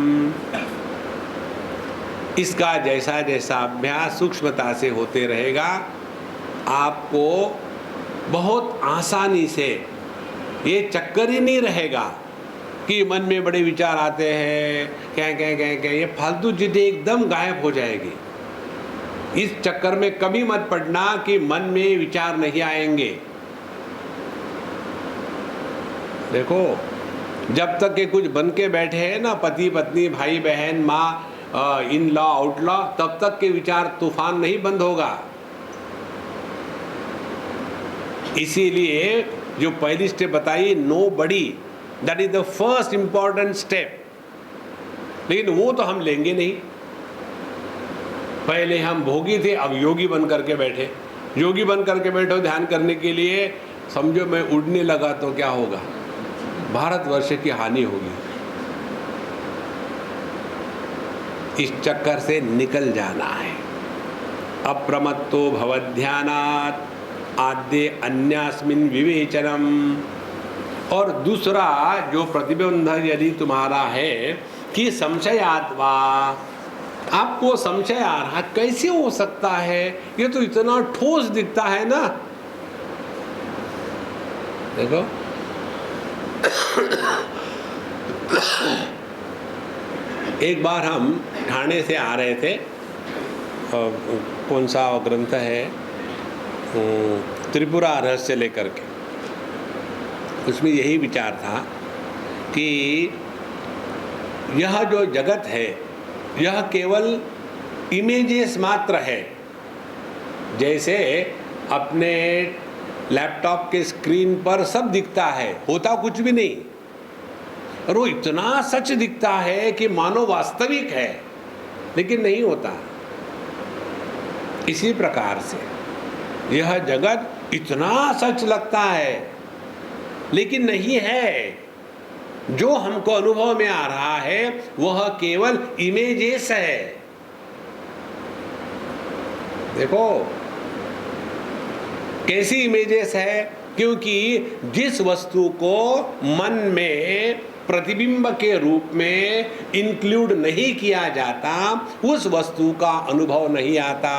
इसका जैसा जैसा अभ्यास सूक्ष्मता से होते रहेगा आपको बहुत आसानी से ये चक्कर ही नहीं रहेगा कि मन में बड़े विचार आते हैं, क्या ये फालतू चीजें एकदम गायब हो जाएगी। इस चक्कर में कभी मत पड़ना कि मन में विचार नहीं आएंगे। देखो जब तक के कुछ बन के बैठे हैं ना, पति पत्नी भाई बहन माँ इन लॉ आउट लॉ, तब तक के विचार तूफान नहीं बंद होगा। इसीलिए जो पहली स्टेप बताई nobody, that is the first important step, लेकिन वो तो हम लेंगे नहीं। पहले हम भोगी थे, अब योगी बन करके बैठे। योगी बन करके बैठो ध्यान करने के लिए, समझो मैं उड़ने लगा तो क्या होगा? भारतवर्ष की हानि होगी। इस चक्कर से निकल जाना है। अप्रमत्तो भवध्यानात् आद्य अन्यास्मिन विवेचनम। और दूसरा जो प्रतिबंध यदि तुम्हारा है कि संशयात्वा, आपको संशय आ रहा, कैसे हो सकता है, ये तो इतना ठोस दिखता है ना। देखो एक बार हम ठाणे से आ रहे थे, कौन सा ग्रंथ है, त्रिपुरा रहस्य लेकर के, उसमें यही विचार था कि यह जो जगत है यह केवल इमेजेस मात्र है। जैसे अपने लैपटॉप के स्क्रीन पर सब दिखता है, होता कुछ भी नहीं, और वो इतना सच दिखता है कि मानो वास्तविक है, लेकिन नहीं होता। इसी प्रकार से यह जगत इतना सच लगता है लेकिन नहीं है। जो हमको अनुभव में आ रहा है वह केवल इमेजेस है। देखो कैसी इमेजेस है, क्योंकि जिस वस्तु को मन में प्रतिबिंब के रूप में इंक्लूड नहीं किया जाता उस वस्तु का अनुभव नहीं आता।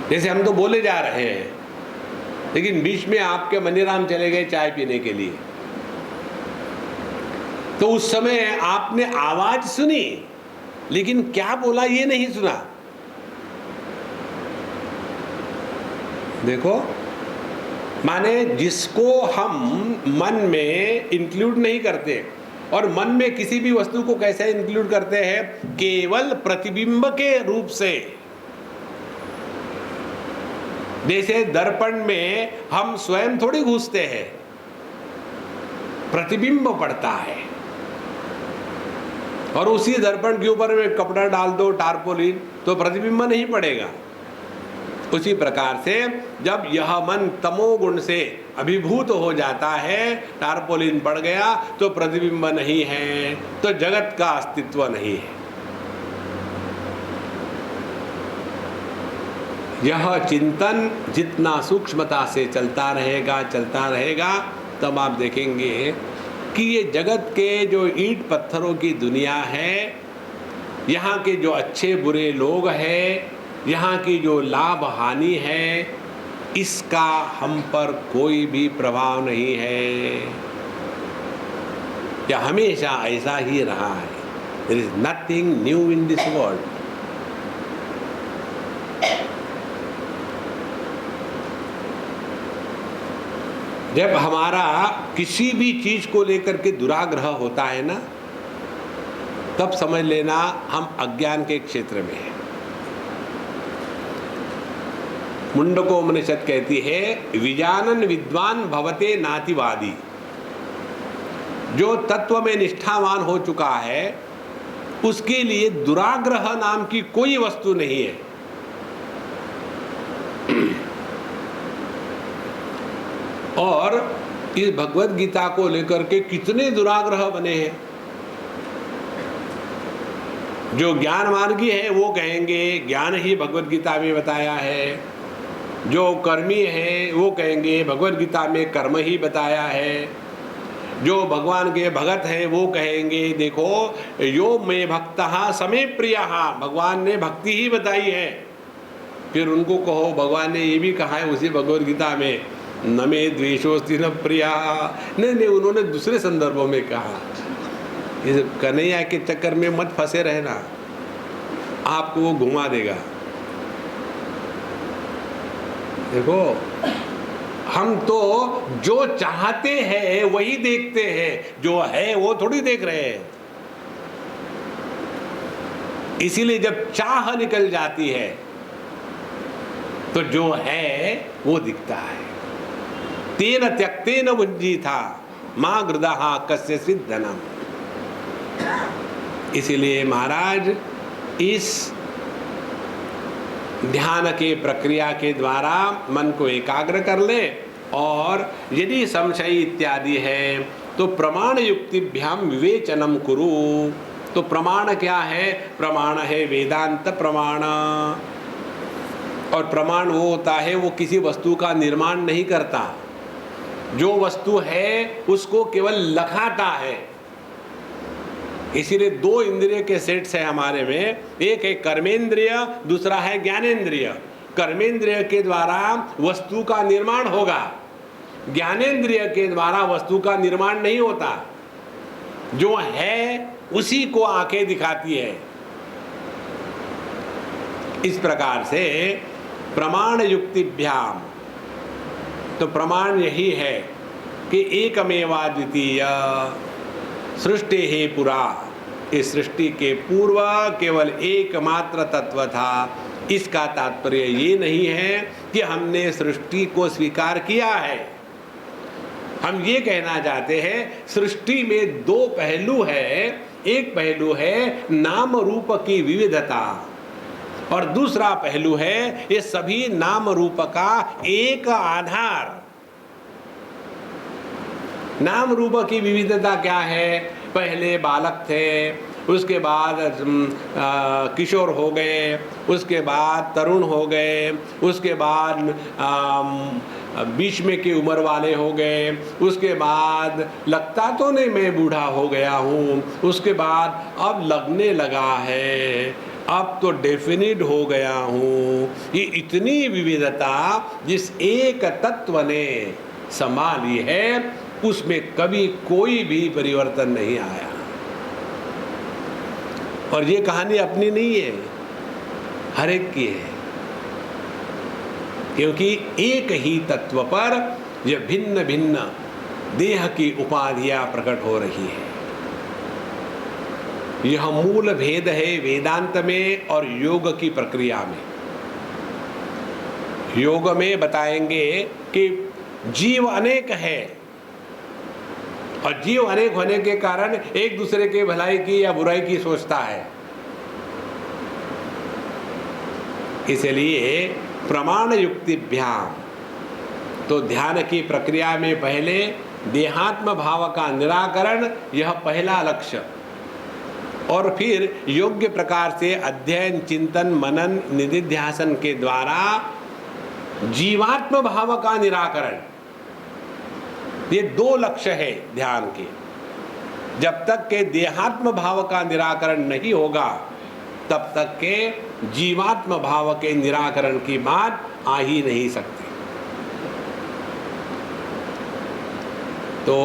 जैसे हम तो बोले जा रहे हैं, लेकिन बीच में आपके मनीराम चले गए चाय पीने के लिए, तो उस समय आपने आवाज सुनी लेकिन क्या बोला ये नहीं सुना। देखो, माने जिसको हम मन में इंक्लूड नहीं करते, और मन में किसी भी वस्तु को कैसे इंक्लूड करते हैं, केवल प्रतिबिंब के रूप से। जैसे दर्पण में हम स्वयं थोड़ी घुसते हैं, प्रतिबिंब पड़ता है, और उसी दर्पण के ऊपर में कपड़ा डाल दो टारपोलिन तो प्रतिबिंब नहीं पड़ेगा। उसी प्रकार से जब यह मन तमोगुण से अभिभूत हो जाता है, टारपोलिन पड़ गया तो प्रतिबिंब नहीं है, तो जगत का अस्तित्व नहीं है। यह चिंतन जितना सूक्ष्मता से चलता रहेगा, तब आप देखेंगे कि ये जगत के जो ईंट पत्थरों की दुनिया है, यहाँ के जो अच्छे बुरे लोग हैं, यहाँ की जो लाभ हानि है, इसका हम पर कोई भी प्रभाव नहीं है। यह हमेशा ऐसा ही रहा है। There is nothing new in this world. जब हमारा किसी भी चीज को लेकर के दुराग्रह होता है ना, तब समझ लेना हम अज्ञान के क्षेत्र में हैं। मुंडकोपनिषद कहती है, विजानन विद्वान भवते नातिवादी। जो तत्व में निष्ठावान हो चुका है उसके लिए दुराग्रह नाम की कोई वस्तु नहीं है। और इस भगवत गीता को लेकर के कितने दुराग्रह बने हैं। जो ज्ञान मार्गी है वो कहेंगे ज्ञान ही भगवत गीता में बताया है, जो कर्मी है वो कहेंगे भगवत गीता में कर्म ही बताया है, जो भगवान के भगत हैं वो कहेंगे देखो यो मे भक्तः समे प्रियः, भगवान ने भक्ति ही बताई है। फिर उनको कहो भगवान ने ये भी कहा है उसी भगवत गीता में, न मे द्वेषोस्ति न प्रिया। नहीं, उन्होंने दूसरे संदर्भों में कहा। इस कन्हैया के चक्कर में मत फंसे रहना, आपको वो घुमा देगा। देखो, हम तो जो चाहते हैं वही देखते हैं, जो है वो थोड़ी देख रहे हैं। इसीलिए जब चाह निकल जाती है तो जो है वो दिखता है। तेन त्यक्तेन भुंजी था माँ गृदहा कस्य सिद्धनम। इसीलिए महाराज इस ध्यान के प्रक्रिया के द्वारा मन को एकाग्र कर ले, और यदि संशय इत्यादि है तो प्रमाण युक्तिभ्याम विवेचनम कुरु। तो प्रमाण क्या है? प्रमाण है वेदांत प्रमाण। और प्रमाण वो होता है, वो किसी वस्तु का निर्माण नहीं करता, जो वस्तु है उसको केवल लखाता है। इसीलिए दो इंद्रिय के सेट्स है हमारे में, एक है कर्मेंद्रिय, दूसरा है ज्ञानेंद्रिय। कर्मेंद्रिय के द्वारा वस्तु का निर्माण होगा, ज्ञानेंद्रिय के द्वारा वस्तु का निर्माण नहीं होता। जो है उसी को आंखें दिखाती है। इस प्रकार से प्रमाण युक्तिभ्याम, तो प्रमाण यही है कि एकमेवा द्वितीय सृष्टि है पुरा, इस सृष्टि के पूर्व केवल एकमात्र तत्व था। इसका तात्पर्य ये नहीं है कि हमने सृष्टि को स्वीकार किया है। हम ये कहना चाहते हैं सृष्टि में दो पहलू है, एक पहलू है नाम रूप की विविधता, और दूसरा पहलू है ये सभी नाम रूप का एक आधार। नाम रूप की विविधता क्या है? पहले बालक थे, उसके बाद किशोर हो गए, उसके बाद तरुण हो गए, उसके बाद बीच में की उम्र वाले हो गए, उसके बाद लगता तो नहीं मैं बूढ़ा हो गया हूँ, उसके बाद अब लगने लगा है, अब तो डेफिनिट हो गया हूँ। ये इतनी विविधता जिस एक तत्व ने संभाली है, उसमें कभी कोई भी परिवर्तन नहीं आया। और ये कहानी अपनी नहीं है, हर एक की है, क्योंकि एक ही तत्व पर यह भिन्न भिन्न देह की उपाधियां प्रकट हो रही है। यह मूल भेद है वेदांत में और योग की प्रक्रिया में। योग में बताएंगे कि जीव अनेक है, और जीव अनेक होने के कारण एक दूसरे के भलाई की या बुराई की सोचता है। इसलिए प्रमाण युक्तिभ्याम, तो ध्यान की प्रक्रिया में पहले देहात्म भाव का निराकरण, यह पहला लक्ष्य, और फिर योग्य प्रकार से अध्ययन चिंतन मनन निधिध्यासन के द्वारा जीवात्म भाव का निराकरण। ये दो लक्ष्य है ध्यान के। जब तक के देहात्म भाव का निराकरण नहीं होगा, तब तक के जीवात्म भाव के निराकरण की बात आ ही नहीं सकती। तो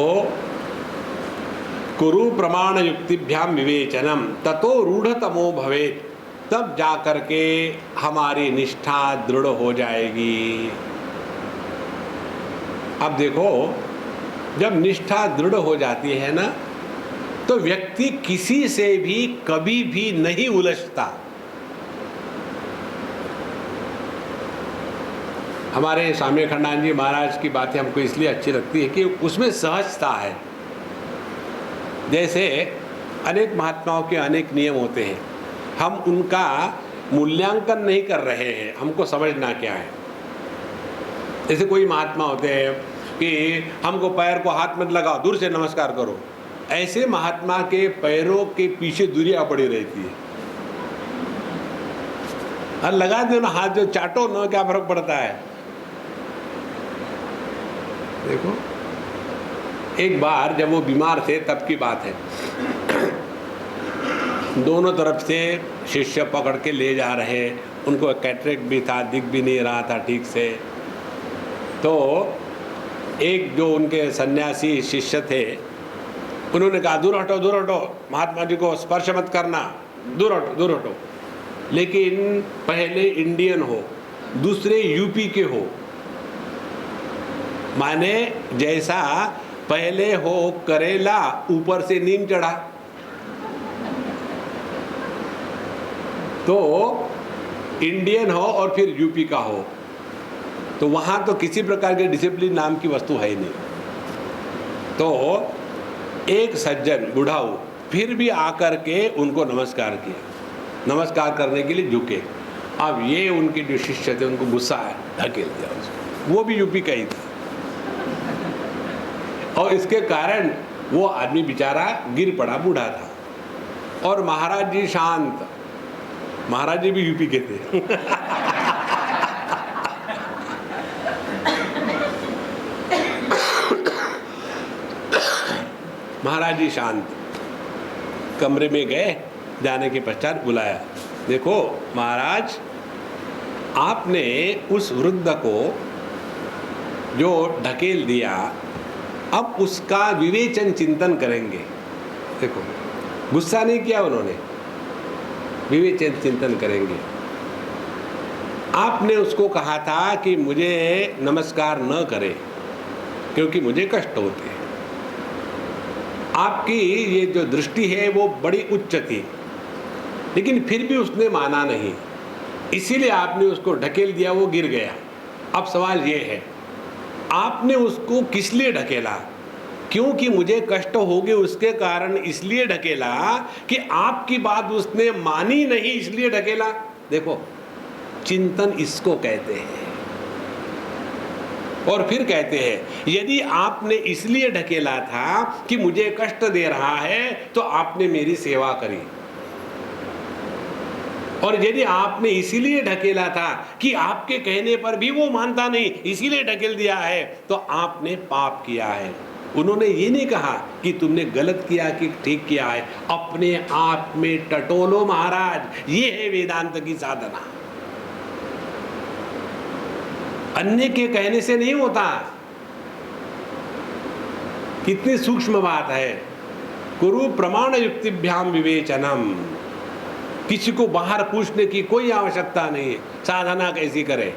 कुरु प्रमाण युक्तिभ्याम विवेचनम ततो रूढ़तमो भवेत्, तब जाकर के हमारी निष्ठा दृढ़ हो जाएगी। अब देखो, जब निष्ठा दृढ़ हो जाती है ना, तो व्यक्ति किसी से भी कभी भी नहीं उलझता। हमारे स्वामी खंडान जी महाराज की बातें हमको इसलिए अच्छी लगती है कि उसमें सहजता है। जैसे अनेक महात्माओं के अनेक नियम होते हैं, हम उनका मूल्यांकन नहीं कर रहे हैं, हमको समझना क्या है। जैसे कोई महात्मा होते हैं कि हमको पैर को हाथ मत लगाओ, दूर से नमस्कार करो। ऐसे महात्मा के पैरों के पीछे दूरियां पड़ी रहती है। और लगा दो ना हाथ, जो चाटो ना, क्या फर्क पड़ता है। देखो, एक बार जब वो बीमार थे तब की बात है, दोनों तरफ से शिष्य पकड़ के ले जा रहे, उनको कैटरेक्ट भी था, दिख भी नहीं रहा था ठीक से। तो एक जो उनके सन्यासी शिष्य थे, उन्होंने कहा दूर हटो, दूर हटो, महात्मा जी को स्पर्श मत करना, दूर हटो, दूर हटो। लेकिन पहले इंडियन हो, दूसरे यूपी के हो, माने जैसा पहले हो करेला, ऊपर से नीम चढ़ा। तो इंडियन हो और फिर यूपी का हो, तो वहाँ तो किसी प्रकार के डिसिप्लिन नाम की वस्तु है ही नहीं। तो एक सज्जन बुढ़ाऊ फिर भी आकर के उनको नमस्कार किया, नमस्कार करने के लिए झुके। अब ये उनके जो शिष्य थे उनको गुस्सा आया, धकेल दिया उसको। वो भी यूपी का ही था और इसके कारण वो आदमी बेचारा गिर पड़ा, बूढ़ा था। और महाराज जी शांत, महाराज जी भी यूपी के थे महाराज जी शांत, कमरे में गए, जाने के पश्चात बुलाया, देखो महाराज, आपने उस वृद्ध को जो ढकेल दिया, अब उसका विवेचन चिंतन करेंगे। देखो, गुस्सा नहीं किया उन्होंने, विवेचन चिंतन करेंगे। आपने उसको कहा था कि मुझे नमस्कार न करे क्योंकि मुझे कष्ट होते हैं। आपकी ये जो दृष्टि है वो बड़ी उच्च थी, लेकिन फिर भी उसने माना नहीं, इसीलिए आपने उसको ढकेल दिया, वो गिर गया। अब सवाल ये है, आपने उसको किस लिए ढकेला? क्योंकि मुझे कष्ट होगे उसके कारण इसलिए ढकेला कि आपकी बात उसने मानी नहीं, इसलिए ढकेला। देखो, चिंतन इसको कहते हैं। और फिर कहते हैं, यदि आपने इसलिए ढकेला था कि मुझे कष्ट दे रहा है तो आपने मेरी सेवा करी, और यदि आपने इसीलिए ढकेला था कि आपके कहने पर भी वो मानता नहीं, इसीलिए ढकेल दिया है, तो आपने पाप किया है। उन्होंने ये नहीं कहा कि तुमने गलत किया कि ठीक किया है, अपने आप में टटोलो महाराज, ये है वेदांत की साधना। अन्य के कहने से नहीं होता। कितनी सूक्ष्म बात है। कुरु प्रमाण युक्तिभ्याम विवेचनम, किसी को बाहर पूछने की कोई आवश्यकता नहीं है, साधना कैसी करे।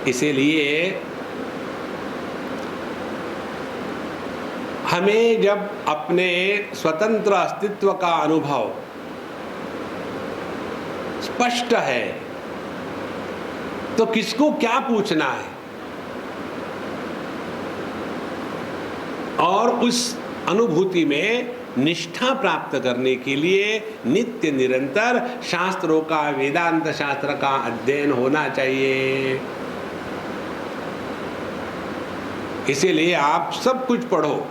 इसीलिए हमें जब अपने स्वतंत्र अस्तित्व का अनुभव स्पष्ट है तो किसको क्या पूछना है, और उस अनुभूति में निष्ठा प्राप्त करने के लिए नित्य निरंतर शास्त्रों का, वेदांत शास्त्र का अध्ययन होना चाहिए। इसीलिए आप सब कुछ पढ़ो,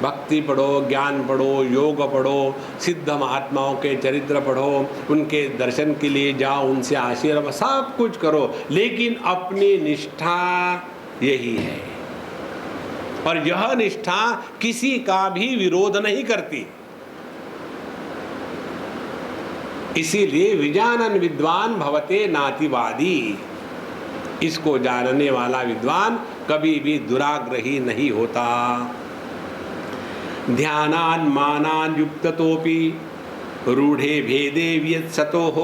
भक्ति पढ़ो, ज्ञान पढ़ो, योग पढ़ो, सिद्ध महात्माओं के चरित्र पढ़ो, उनके दर्शन के लिए जाओ, उनसे आशीर्वाद, सब कुछ करो, लेकिन अपनी निष्ठा यही है। और यह निष्ठा किसी का भी विरोध नहीं करती। इसीलिए विजानन विद्वान भवते नातिवादी, इसको जानने वाला विद्वान कभी भी दुराग्रही नहीं होता। ध्यानान मानान युक्ततोपि रूढ़े भेदे व्यत्सतोः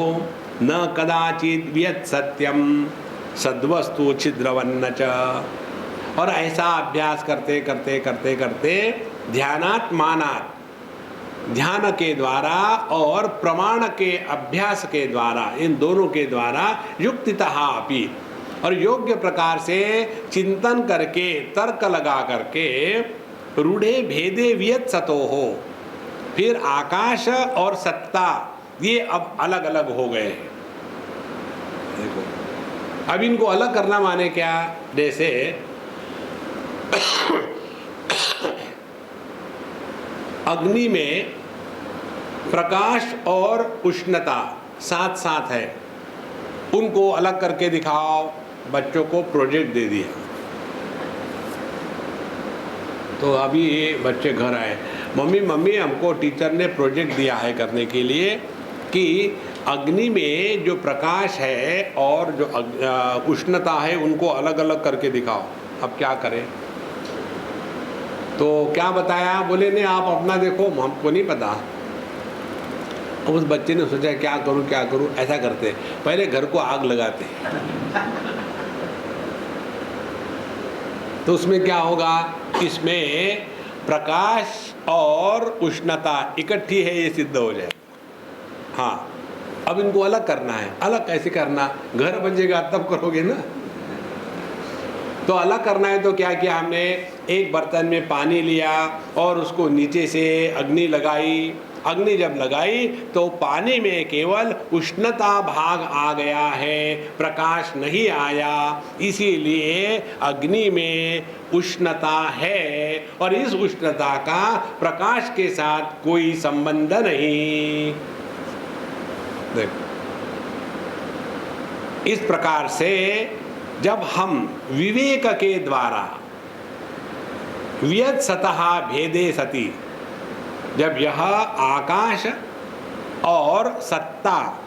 न कदाचित् व्यत् सत्यम सद्वस्तु छिद्रवन्न च। और ऐसा अभ्यास करते करते करते करते ध्यानात् मानात्, ध्यान के द्वारा और प्रमाण के अभ्यास के द्वारा, इन दोनों के द्वारा युक्तितः अपि, और योग्य प्रकार से चिंतन करके, तर्क लगा करके, रूढ़े भेदे वियत सतो हो, फिर आकाश और सत्ता ये अब अलग अलग हो गए हैं। देखो, अब इनको अलग करना माने क्या? जैसे अग्नि में प्रकाश और उष्णता साथ साथ है, उनको अलग करके दिखाओ। बच्चों को प्रोजेक्ट दे दिया, तो अभी ये बच्चे घर आए, मम्मी मम्मी हमको टीचर ने प्रोजेक्ट दिया है करने के लिए कि अग्नि में जो प्रकाश है और जो उष्णता है उनको अलग अलग करके दिखाओ। अब क्या करें? तो क्या बताया? बोले नहीं, आप अपना देखो, हमको नहीं पता। उस बच्चे ने सोचा क्या करूं क्या करूं। ऐसा करते, पहले घर को आग लगाते, तो उसमें क्या होगा? इसमें प्रकाश और उष्णता इकट्ठी है, ये सिद्ध हो जाए। हाँ, अब इनको अलग करना है। अलग कैसे करना? घर बचेगा तब करोगे ना। तो अलग करना है तो क्या किया हमने, एक बर्तन में पानी लिया और उसको नीचे से अग्नि लगाई। अग्नि जब लगाई तो पानी में केवल उष्णता भाग आ गया है, प्रकाश नहीं आया। इसीलिए अग्नि में उष्णता है और इस उष्णता का प्रकाश के साथ कोई संबंध नहीं। देखो, इस प्रकार से जब हम विवेक के द्वारा वियत सतः भेदे सति, जब यह आकाश और सत्ता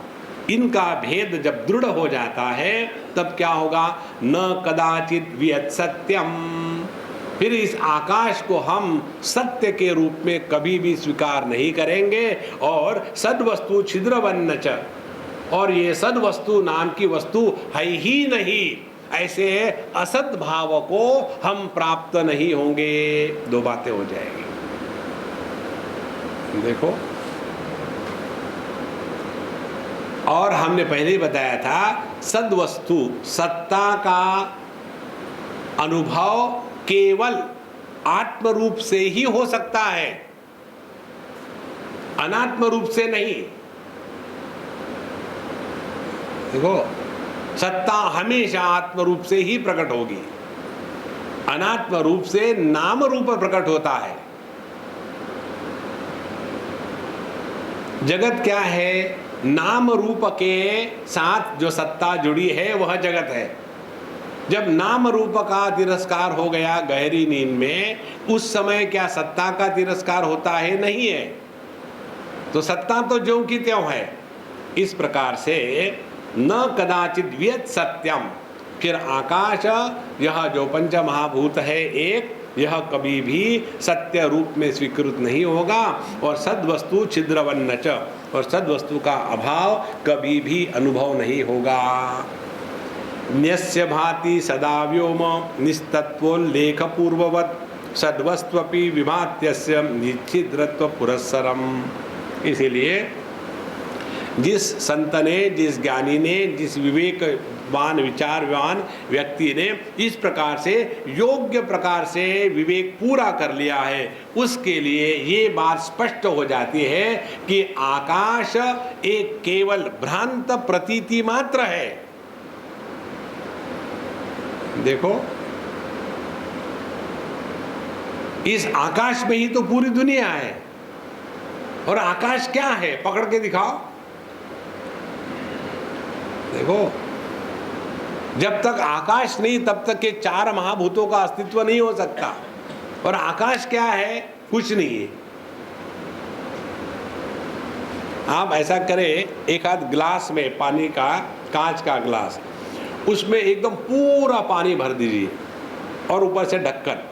इनका भेद जब दृढ़ हो जाता है तब क्या होगा, न कदाचित वियत सत्यम। फिर इस आकाश को हम सत्य के रूप में कभी भी स्वीकार नहीं करेंगे और सद्वस्तु छिद्रवन्न च, और ये सद्वस्तु नाम की वस्तु है ही नहीं, ऐसे असत भाव को हम प्राप्त नहीं होंगे। दो बातें हो जाएगी। देखो, और हमने पहले ही बताया था सद्वस्तु सत्ता का अनुभव केवल आत्म रूप से ही हो सकता है, अनात्म रूप से नहीं। देखो, सत्ता हमेशा आत्म रूप से ही प्रकट होगी, अनात्म रूप से नाम रूप प्रकट होता है। जगत क्या है, नाम रूप के साथ जो सत्ता जुड़ी है वह जगत है। जब नाम रूप का तिरस्कार हो गया गहरी नींद में, उस समय क्या सत्ता का तिरस्कार होता है? नहीं है। तो सत्ता तो ज्यों की त्यों है। इस प्रकार से न कदाचित व्यत सत्यम, फिर आकाश यह जो पंच महाभूत है एक, यह कभी भी सत्य रूप में स्वीकृत नहीं होगा। और सद्वस्तु छिद्रवन्न च, और सद्वस्तु का अभाव कभी भी अनुभव नहीं होगा। न्यस्य भाति सदा व्योम निस्तत्वोल्लेख पूर्ववत् सद्वस्त्वपि विभात्यस्य निच्छिद्रत्व पुरस्सरम। इसीलिए जिस संत ने, जिस ज्ञानी ने, जिस विवेकवान विचारवान व्यक्ति ने इस प्रकार से योग्य प्रकार से विवेक पूरा कर लिया है, उसके लिए ये बात स्पष्ट हो जाती है कि आकाश एक केवल भ्रांत प्रतीति मात्र है। देखो, इस आकाश में ही तो पूरी दुनिया है। और आकाश क्या है, पकड़ के दिखाओ। देखो, जब तक आकाश नहीं तब तक के चार महाभूतों का अस्तित्व नहीं हो सकता। और आकाश क्या है, कुछ नहीं है। आप ऐसा करें, एक आध ग्लास में पानी का, कांच का ग्लास, उसमें एकदम पूरा पानी भर दीजिए और ऊपर से ढक्कन,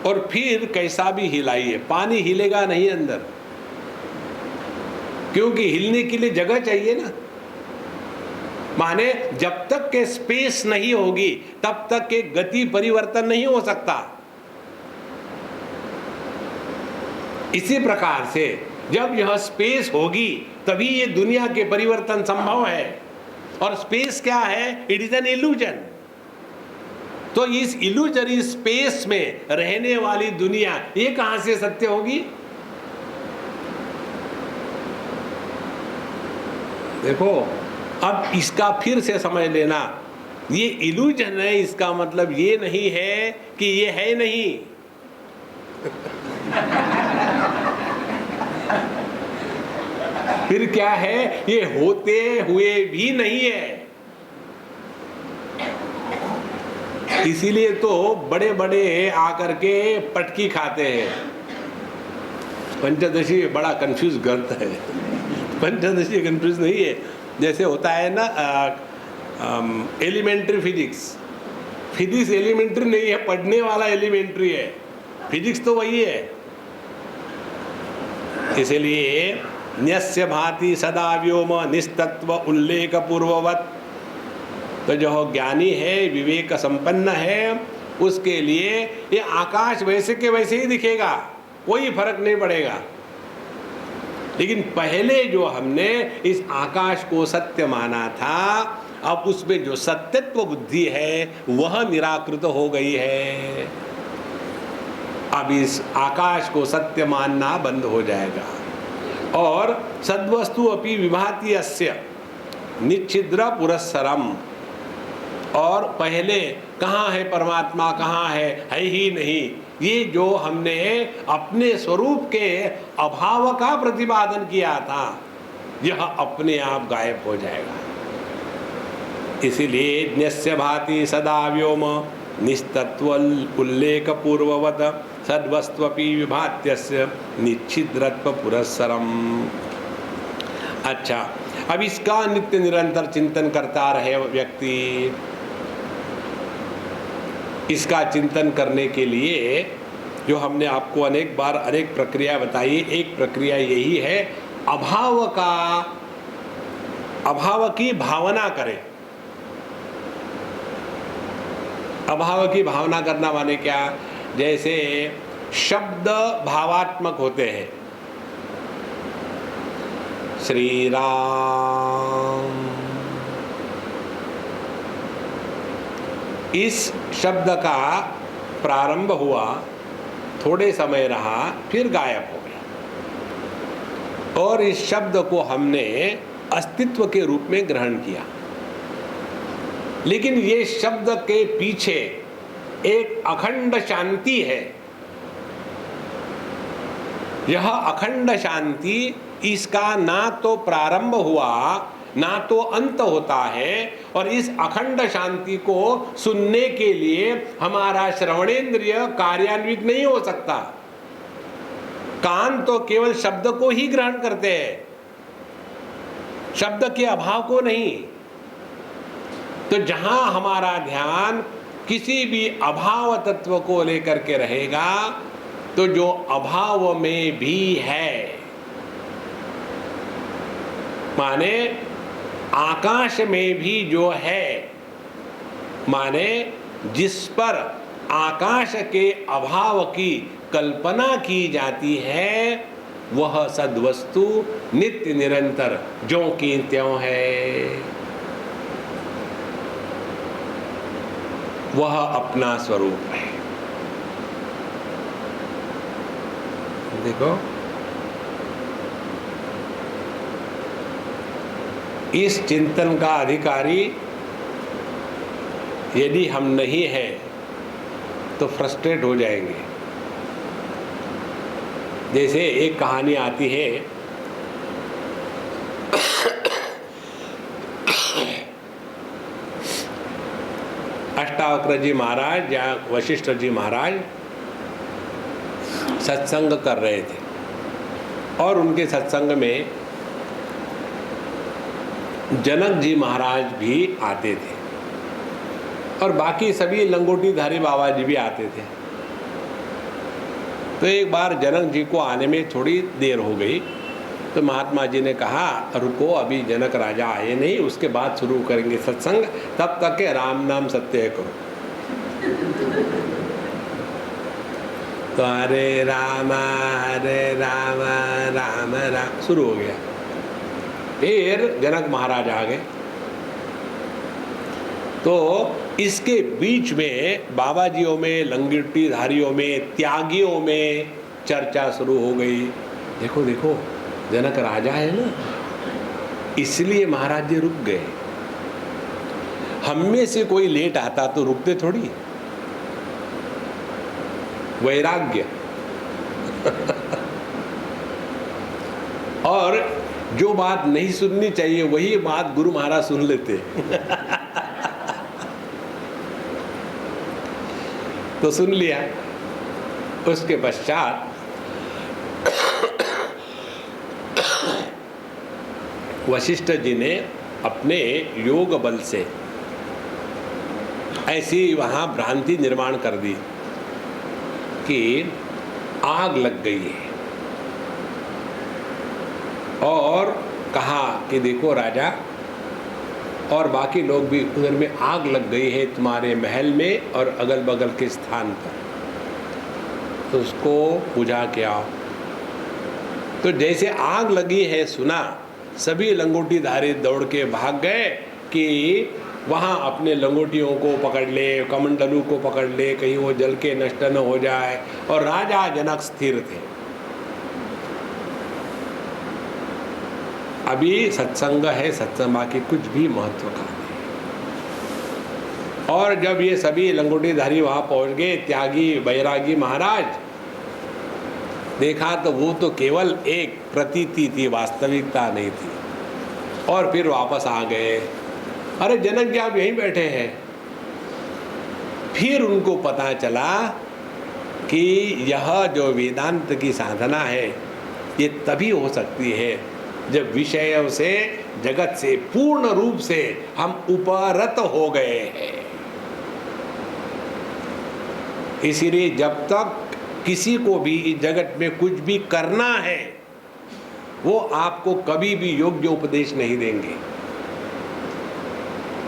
और फिर कैसा भी हिलाइए, पानी हिलेगा नहीं अंदर, क्योंकि हिलने के लिए जगह चाहिए ना। माने जब तक के स्पेस नहीं होगी तब तक के गति परिवर्तन नहीं हो सकता। इसी प्रकार से जब यह स्पेस होगी तभी ये दुनिया के परिवर्तन संभव है। और स्पेस क्या है, इट इज एन इल्यूजन। तो इस इल्यूजरी स्पेस में रहने वाली दुनिया ये कहां से सत्य होगी? देखो, अब इसका फिर से समझ लेना, ये इल्यूजन है, इसका मतलब ये नहीं है कि ये है नहीं। फिर क्या है, ये होते हुए भी नहीं है। इसीलिए तो बड़े बड़े आकर के पटकी खाते हैं। पंचदशी बड़ा कंफ्यूज ग्रंथ है। पंचदशी कंफ्यूज नहीं है, जैसे होता है ना एलिमेंट्री फिजिक्स। फिजिक्स एलिमेंट्री नहीं है, पढ़ने वाला एलिमेंट्री है। फिजिक्स तो वही है। इसलिए न्यस्य भाति सदा व्योम निस्तत्व उल्लेख पूर्ववत, तो जो ज्ञानी है, विवेक संपन्न है, उसके लिए ये आकाश वैसे के वैसे ही दिखेगा, कोई फर्क नहीं पड़ेगा। लेकिन पहले जो हमने इस आकाश को सत्य माना था, अब उसमें जो सत्यत्व बुद्धि है वह निराकृत हो गई है। अब इस आकाश को सत्य मानना बंद हो जाएगा। और सद्वस्तु अपि विभाति अस्य निच्छिद्र पुरस्सरम, और पहले कहाँ है परमात्मा, कहाँ है ही नहीं, ये जो हमने अपने स्वरूप के अभाव का प्रतिपादन किया था यह अपने आप गायब हो जाएगा। इसीलिए न्यस्य भाति सदा व्योम निस्तत्व उल्लेख पूर्ववत सद्वस्त्वपि विभात्यस्य निच्छिद्रत्व पुरस्सरम। अच्छा, अब इसका नित्य निरंतर चिंतन करता रहे व्यक्ति। इसका चिंतन करने के लिए जो हमने आपको अनेक बार अनेक प्रक्रिया बताई, एक प्रक्रिया यही है अभाव की भावना करें। अभाव की भावना करना माने क्या? जैसे शब्द भावात्मक होते हैं। श्री राम, इस शब्द का प्रारंभ हुआ, थोड़े समय रहा, फिर गायब हो गया, और इस शब्द को हमने अस्तित्व के रूप में ग्रहण किया। लेकिन ये शब्द के पीछे एक अखंड शांति है। यह अखंड शांति, इसका ना तो प्रारंभ हुआ ना तो अंत होता है, और इस अखंड शांति को सुनने के लिए हमारा श्रवणेंद्रिय कार्यान्वित नहीं हो सकता। कान तो केवल शब्द को ही ग्रहण करते हैं, शब्द के अभाव को नहीं। तो जहां हमारा ध्यान किसी भी अभाव तत्व को लेकर के रहेगा, तो जो अभाव में भी है, माने आकाश में भी जो है, माने जिस पर आकाश के अभाव की कल्पना की जाती है, वह सद्वस्तु नित्य निरंतर ज्यों की त्यों है। वह अपना स्वरूप है। देखो, इस चिंतन का अधिकारी यदि हम नहीं हैं तो फ्रस्ट्रेट हो जाएंगे। जैसे एक कहानी आती है, अष्टावक्र जी महाराज या वशिष्ठ जी महाराज सत्संग कर रहे थे, और उनके सत्संग में जनक जी महाराज भी आते थे, और बाकी सभी लंगोटीधारी बाबा जी भी आते थे। तो एक बार जनक जी को आने में थोड़ी देर हो गई, तो महात्मा जी ने कहा रुको, अभी जनक राजा आए नहीं, उसके बाद शुरू करेंगे सत्संग, तब तक के राम नाम सत्य करो। तो हरे राम राम राम शुरू हो गया। फिर जनक महाराज आ गए। तो इसके बीच में बाबा जियों में, लंगोटीधारियों में, त्यागियों में चर्चा शुरू हो गई। देखो देखो, जनक राजा है ना, इसलिए महाराज जी रुक गए। हम में से कोई लेट आता तो रुकते थोड़ी। वैराग्य। और जो बात नहीं सुननी चाहिए वही बात गुरु महाराज सुन लेते। तो सुन लिया। उसके पश्चात वशिष्ठ जी ने अपने योग बल से ऐसी वहां भ्रांति निर्माण कर दी कि आग लग गई है, और कहा कि देखो राजा और बाकी लोग भी, उधर में आग लग गई है तुम्हारे महल में और अगल बगल के स्थान पर, तो उसको बुझा के आओ। तो जैसे आग लगी है सुना, सभी लंगोटीधारी दौड़ के भाग गए, कि वहाँ अपने लंगोटियों को पकड़ ले, कमंडलू को पकड़ ले, कहीं वो जल के नष्ट न हो जाए। और राजा जनक स्थिर थे। अभी सत्संग है, सत्संग बाकी कुछ भी महत्व का नहीं। और जब ये सभी लंगोटीधारी वहाँ पहुँच गए, त्यागी बैरागी महाराज, देखा तो वो तो केवल एक प्रतीति थी, वास्तविकता नहीं थी। और फिर वापस आ गए। अरे जनक जी आप यहीं बैठे हैं। फिर उनको पता चला कि यह जो वेदांत की साधना है ये तभी हो सकती है जब विषयों से, जगत से पूर्ण रूप से हम उपरत हो गए हैं। इसीलिए जब तक किसी को भी इस जगत में कुछ भी करना है, वो आपको कभी भी योग्य उपदेश नहीं देंगे,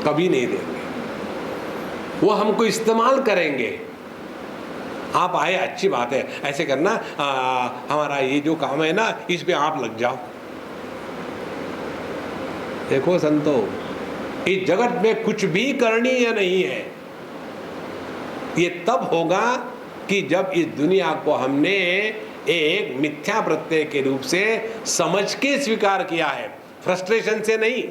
कभी नहीं देंगे। वो हमको इस्तेमाल करेंगे। आप आए, अच्छी बात है, ऐसे करना, हमारा ये जो काम है ना, इस पे आप लग जाओ। देखो संतो, इस जगत में कुछ भी करणीय नहीं है। ये तब होगा कि जब इस दुनिया को हमने एक मिथ्या प्रत्यय के रूप से समझ के स्वीकार किया है, फ्रस्ट्रेशन से नहीं।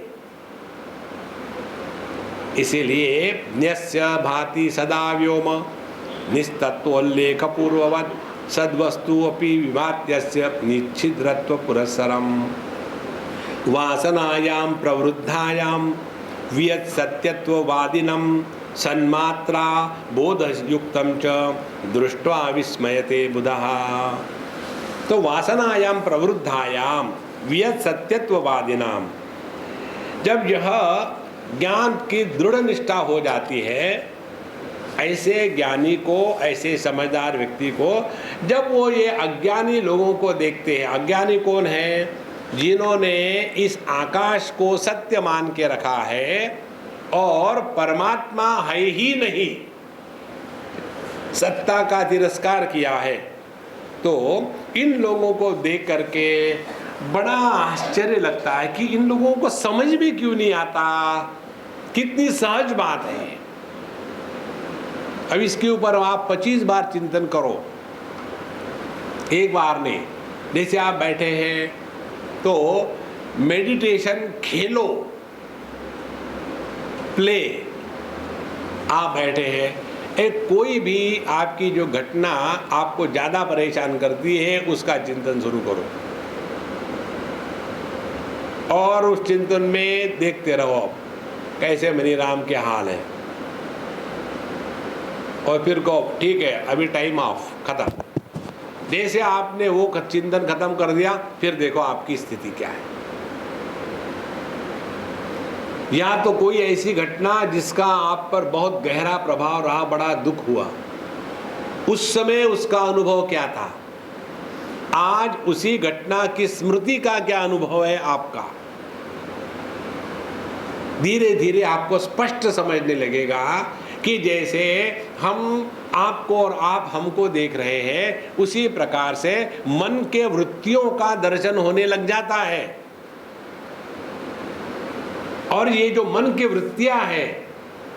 इसीलिए न्यस्य भाति सदा व्योम निस्तत्वोल्लेख पूर्ववत् सद्वस्तु अपि विभात्यस्य निच्छिद्रत्व पुरस्सरम् वासनायां प्रवृद्धायां वियत् सत्यत्ववादिनं सन्मात्रा बोधयुक्तं च दृष्ट्वा विस्मयते बुधः। तो वासनायां प्रवृद्धायां वियत् सत्यत्ववादिनां, जब यह ज्ञान की दृढ़ निष्ठा हो जाती है, ऐसे ज्ञानी को, ऐसे समझदार व्यक्ति को, जब वो ये अज्ञानी लोगों को देखते हैं। अज्ञानी कौन है? जिन्होंने इस आकाश को सत्य मान के रखा है और परमात्मा है ही नहीं, सत्ता का तिरस्कार किया है। तो इन लोगों को देख करके बड़ा आश्चर्य लगता है कि इन लोगों को समझ भी क्यों नहीं आता, कितनी सहज बात है। अब इसके ऊपर आप 25 बार चिंतन करो, एक बार नहीं। जैसे आप बैठे हैं तो मेडिटेशन खेलो, प्ले, आप बैठे हैं, एक कोई भी आपकी जो घटना आपको ज़्यादा परेशान करती है उसका चिंतन शुरू करो और उस चिंतन में देखते रहो कैसे मनी राम के हाल है, और फिर कहो ठीक है अभी टाइम ऑफ, खत्म। जैसे आपने वो चिंतन खत्म कर दिया, फिर देखो आपकी स्थिति क्या है। या तो कोई ऐसी घटना जिसका आप पर बहुत गहरा प्रभाव रहा, बड़ा दुख हुआ, उस समय उसका अनुभव क्या था, आज उसी घटना की स्मृति का क्या अनुभव है आपका। धीरे धीरे आपको स्पष्ट समझने लगेगा कि जैसे हम आपको और आप हमको देख रहे हैं, उसी प्रकार से मन के वृत्तियों का दर्शन होने लग जाता है। और ये जो मन की वृत्तियां हैं,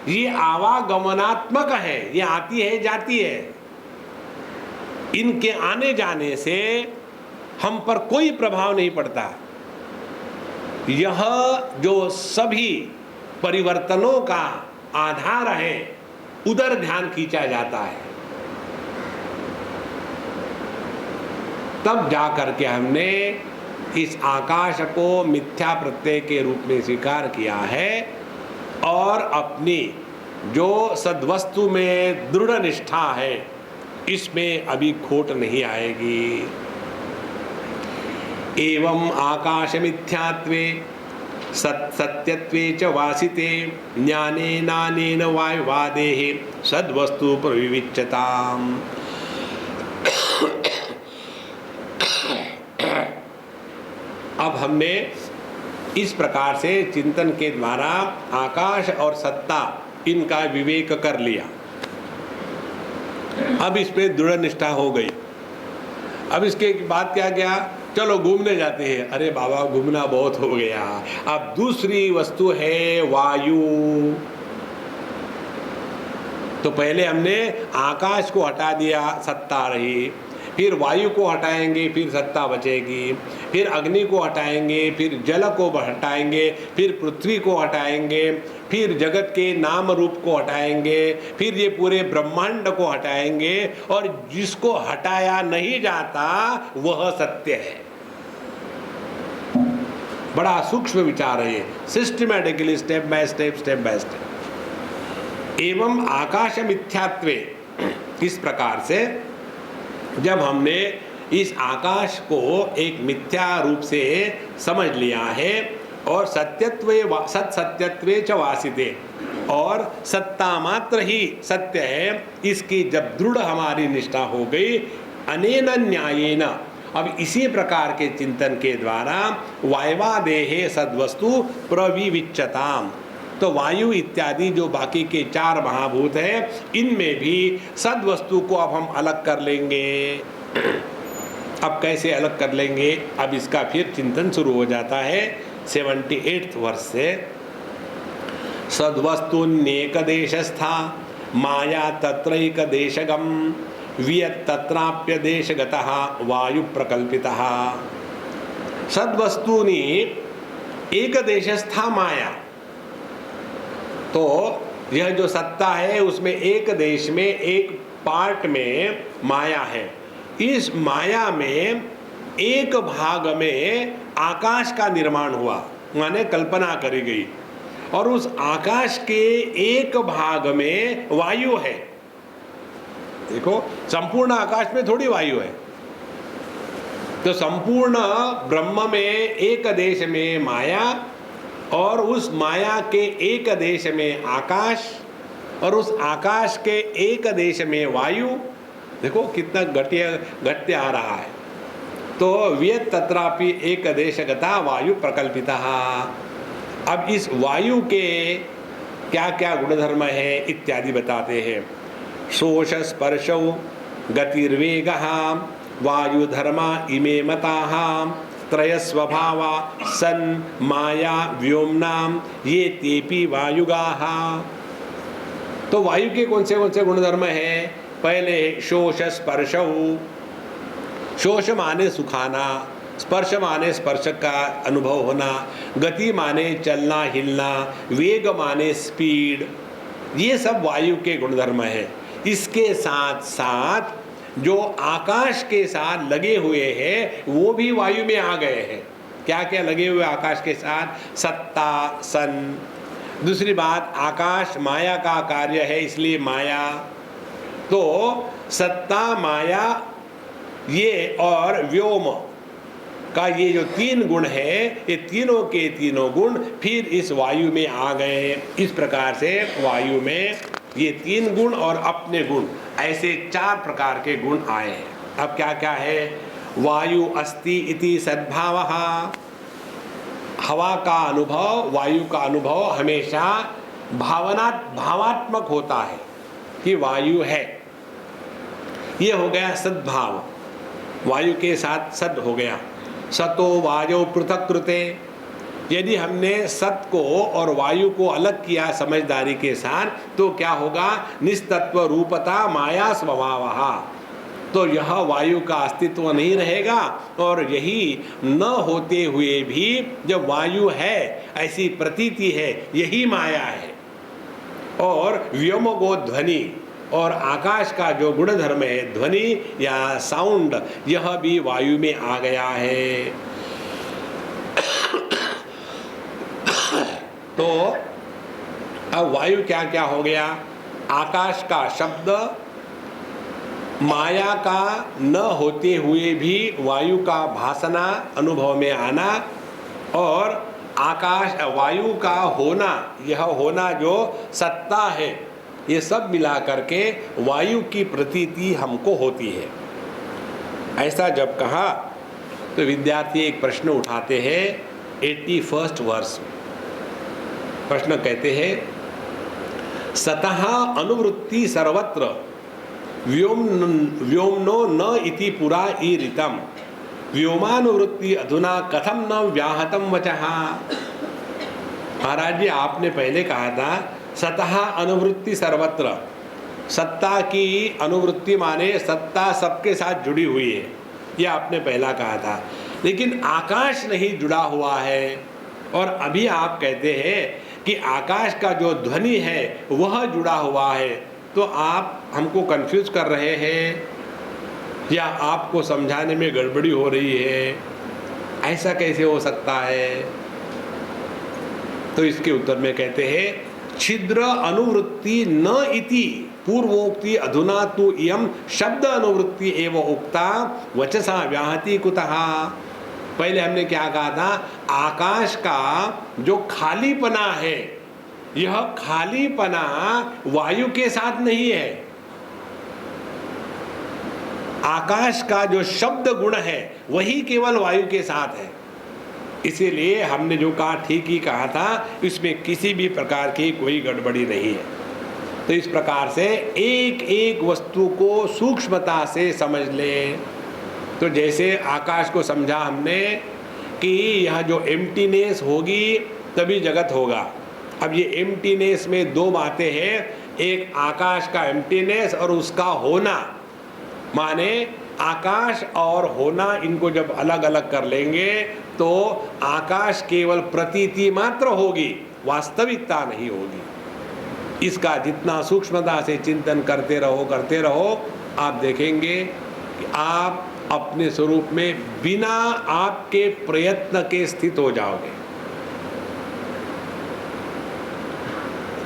ये आवागमनात्मक है, ये आती है जाती है। इनके आने जाने से हम पर कोई प्रभाव नहीं पड़ता। यह जो सभी परिवर्तनों का आधार है, उधर ध्यान खींचा जाता है। तब जाकर के हमने इस आकाश को मिथ्या प्रत्यय के रूप में स्वीकार किया है और अपनी जो सद्वस्तु में दृढ़ निष्ठा है, इसमें अभी खोट नहीं आएगी। एवं आकाश मिथ्यात्वे सत्यत्वे च वासिते ज्ञाने नानेन वायुवादेः सद्वस्तु प्रविविच्यताम्। अब हमने इस प्रकार से चिंतन के द्वारा आकाश और सत्ता इनका विवेक कर लिया। अब इस पे दृढ़ निष्ठा हो गई। अब इसके बाद क्या गया? चलो घूमने जाते हैं। अरे बाबा घूमना बहुत हो गया, अब दूसरी वस्तु है वायु। तो पहले हमने आकाश को हटा दिया, सत्ता रही, फिर वायु को हटाएंगे फिर सत्ता बचेगी, फिर अग्नि को हटाएंगे, फिर जल को हटाएंगे, फिर पृथ्वी को हटाएंगे, फिर जगत के नाम रूप को हटाएंगे, फिर ये पूरे ब्रह्मांड को हटाएंगे, और जिसको हटाया नहीं जाता वह सत्य है। बड़ा सूक्ष्म विचार है, systematically step by step, step by step. एवं आकाश मिथ्यात्वे, इस प्रकार से जब हमने इस आकाश को एक मिथ्या रूप से समझ लिया है, और सत्यत्वे सत सत्यत्वे च वासिते, और सत्ता मात्र ही सत्य है, इसकी जब दृढ़ हमारी निष्ठा हो गई, अनेन न्यायेन, अब इसी प्रकार के चिंतन के द्वारा वायवादेहे सद्वस्तु प्रविविच्यताम, तो वायु इत्यादि जो बाकी के 4 महाभूत हैं, इनमें भी सद्वस्तु को अब हम अलग कर लेंगे। अब कैसे अलग कर लेंगे, अब इसका फिर चिंतन शुरू हो जाता है 78वें वर्ष से। सद्वस्तुन्येक देशस्था माया तत्रैक देशगम वियत् तत्राप्य देशगतः वायु प्रकल्पितः। सद्वस्तुनि एक देशस्था माया, तो यह जो सत्ता है उसमें एक देश में, एक पार्ट में माया है। इस माया में एक भाग में आकाश का निर्माण हुआ, माने कल्पना करी गई, और उस आकाश के एक भाग में वायु है। देखो, संपूर्ण आकाश में थोड़ी वायु है, तो संपूर्ण ब्रह्म में एक देश में माया, और उस माया के एक देश में आकाश, और उस आकाश के एक देश में वायु। देखो कितना घटते आ रहा है। तो वियत् तत्रापि एक देशगता वायु प्रकल्पिता। अब इस वायु के क्या क्या गुणधर्म है इत्यादि बताते हैं। शोष स्पर्शौ गतिर्वेगः वायुधर्मा इमे मताः त्रय स्वभावा सन माया व्योमनाम ये तेपी वायुगाः। तो वायु के कौन से गुणधर्म है? पहले शोष स्पर्शौ, शोष माने सुखाना, स्पर्श माने स्पर्श का अनुभव होना, गति माने चलना हिलना, वेग माने स्पीड, ये सब वायु के गुणधर्म है। इसके साथ साथ जो आकाश के साथ लगे हुए हैं वो भी वायु में आ गए हैं। क्या क्या लगे हुए आकाश के साथ? सत्ता, सन। दूसरी बात, आकाश माया का कार्य है, इसलिए माया। तो सत्ता, माया ये और व्योम का ये जो 3 गुण है, ये तीनों के तीनों गुण फिर इस वायु में आ गए। इस प्रकार से वायु में ये 3 गुण और अपने गुण, ऐसे 4 प्रकार के गुण आए हैं। अब क्या क्या है? वायु अस्ति इति सद्भावः, हवा का अनुभव, वायु का अनुभव हमेशा भावात्मक होता है कि वायु है। ये हो गया सद्भाव, वायु के साथ सद हो गया। सतो वायु पृथक कृते, यदि हमने सत को और वायु को अलग किया समझदारी के साथ, तो क्या होगा? निस्तत्व रूपता माया स्वभावः, तो यह वायु का अस्तित्व नहीं रहेगा। और यही न होते हुए भी जब वायु है ऐसी प्रतीति है, यही माया है। और व्योमगो ध्वनि, और आकाश का जो गुणधर्म है ध्वनि या साउंड, यह भी वायु में आ गया है। तो अब वायु क्या क्या हो गया? आकाश का शब्द, माया का न होते हुए भी वायु का भासना, अनुभव में आना, और आकाश वायु का होना, यह होना जो सत्ता है, ये सब मिला करके वायु की प्रतीति हमको होती है। ऐसा जब कहा तो विद्यार्थी एक प्रश्न उठाते हैं 81वें वर्ष। प्रश्न कहते हैं, सतः अनुवृत्ति सर्वत्र व्योमनो न इति पुरा ईरितम व्योमानुवृत्ति अधुना कथम न व्याहतम वचः। महाराज जी, आपने पहले कहा था सतः अनुवृत्ति सर्वत्र। सत्ता की अनुवृत्ति माने सत्ता सबके साथ जुड़ी हुई है, यह आपने पहला कहा था। लेकिन आकाश नहीं जुड़ा हुआ है, और अभी आप कहते हैं कि आकाश का जो ध्वनि है वह जुड़ा हुआ है। तो आप हमको कंफ्यूज कर रहे हैं या आपको समझाने में गड़बड़ी हो रही है, ऐसा कैसे हो सकता है? तो इसके उत्तर में कहते हैं छिद्र अनुवृत्ति न इति पूर्वोक्ति अधुना तु इयम शब्द अनुवृत्ति एव उक्ता वचसा व्याहति कुतः। पहले हमने क्या कहा था? आकाश का जो खालीपना है, यह खालीपना वायु के साथ नहीं है। आकाश का जो शब्द गुण है वही केवल वायु के साथ है। इसीलिए हमने जो कहा ठीक ही कहा था, इसमें किसी भी प्रकार की कोई गड़बड़ी नहीं है। तो इस प्रकार से एक एक वस्तु को सूक्ष्मता से समझ लें। तो जैसे आकाश को समझा हमने कि यह जो एम्प्टीनेस होगी तभी जगत होगा। अब ये एम्प्टीनेस में दो बातें हैं, एक आकाश का एम्प्टीनेस और उसका होना। माने आकाश और होना, इनको जब अलग अलग कर लेंगे तो आकाश केवल प्रतीति मात्र होगी, वास्तविकता नहीं होगी। इसका जितना सूक्ष्मता से चिंतन करते रहो, आप देखेंगे कि आप अपने स्वरूप में बिना आपके प्रयत्न के स्थित हो जाओगे।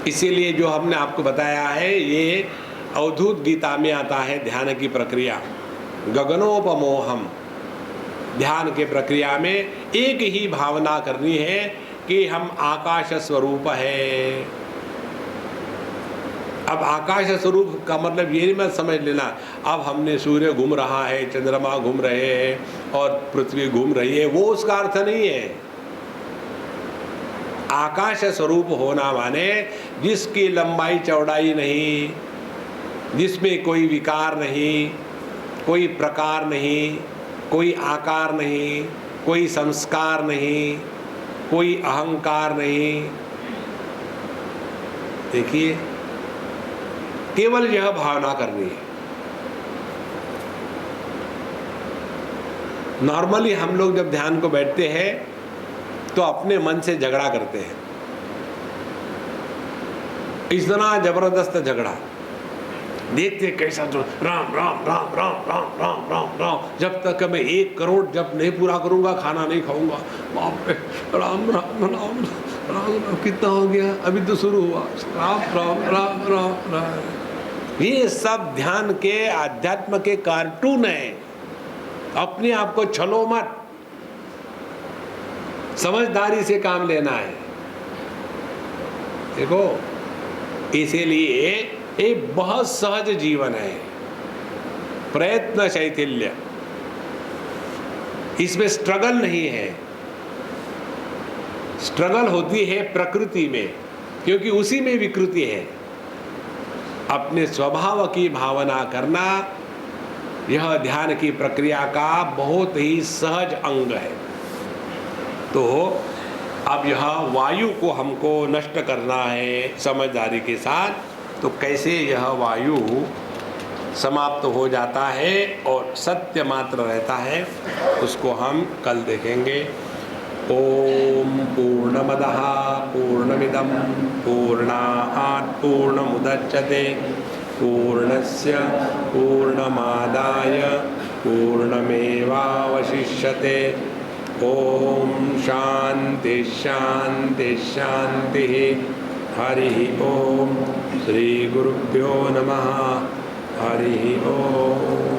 इसीलिए जो हमने आपको बताया है, ये अवधूत गीता में आता है ध्यान की प्रक्रिया। गगनोपमोहम, ध्यान के प्रक्रिया में एक ही भावना करनी है कि हम आकाश स्वरूप है। अब आकाश स्वरूप का मतलब ये मत समझ लेना अब हमने सूर्य घूम रहा है, चंद्रमा घूम रहे हैं और पृथ्वी घूम रही है, वो उसका अर्थ नहीं है। आकाश स्वरूप होना माने जिसकी लंबाई चौड़ाई नहीं, जिसमें कोई विकार नहीं, कोई प्रकार नहीं, कोई आकार नहीं, कोई संस्कार नहीं, कोई अहंकार नहीं। देखिए, केवल यह भावना करनी है। नॉर्मली हम लोग जब ध्यान को बैठते हैं तो अपने मन से झगड़ा करते हैं, इतना जबरदस्त झगड़ा। देखते कैसा जो राम राम राम राम राम राम राम राम, जब तक मैं 1 करोड़ जब नहीं पूरा करूंगा खाना नहीं खाऊंगा। बाप रे, राम राम राम राम राम, कितना हो गया? अभी तो शुरू हुआ। राम राम राम राम राम। ये सब ध्यान के, आध्यात्म के कार्टून है। अपने आप को छलो मत, समझदारी से काम लेना है। देखो, इसीलिए एक बहुत सहज जीवन है, प्रयत्न शैथिल्य, इसमें स्ट्रगल नहीं है। स्ट्रगल होती है प्रकृति में, क्योंकि उसी में विकृति है। अपने स्वभाव की भावना करना यह ध्यान की प्रक्रिया का बहुत ही सहज अंग है। तो अब यह वायु को हमको नष्ट करना है समझदारी के साथ। तो कैसे यह वायु समाप्त हो जाता है और सत्य मात्र रहता है, उसको हम कल देखेंगे। ओम पूर्णमदः पूर्णमिदं पूर्णात् पूर्णमुदच्यते पूर्णस्य पूर्णमादाय पूर्णमेवावशिष्यते। ओम शांति शांति शांति। हरि ओम। श्री गुरुभ्यो नमः। हरि ओम।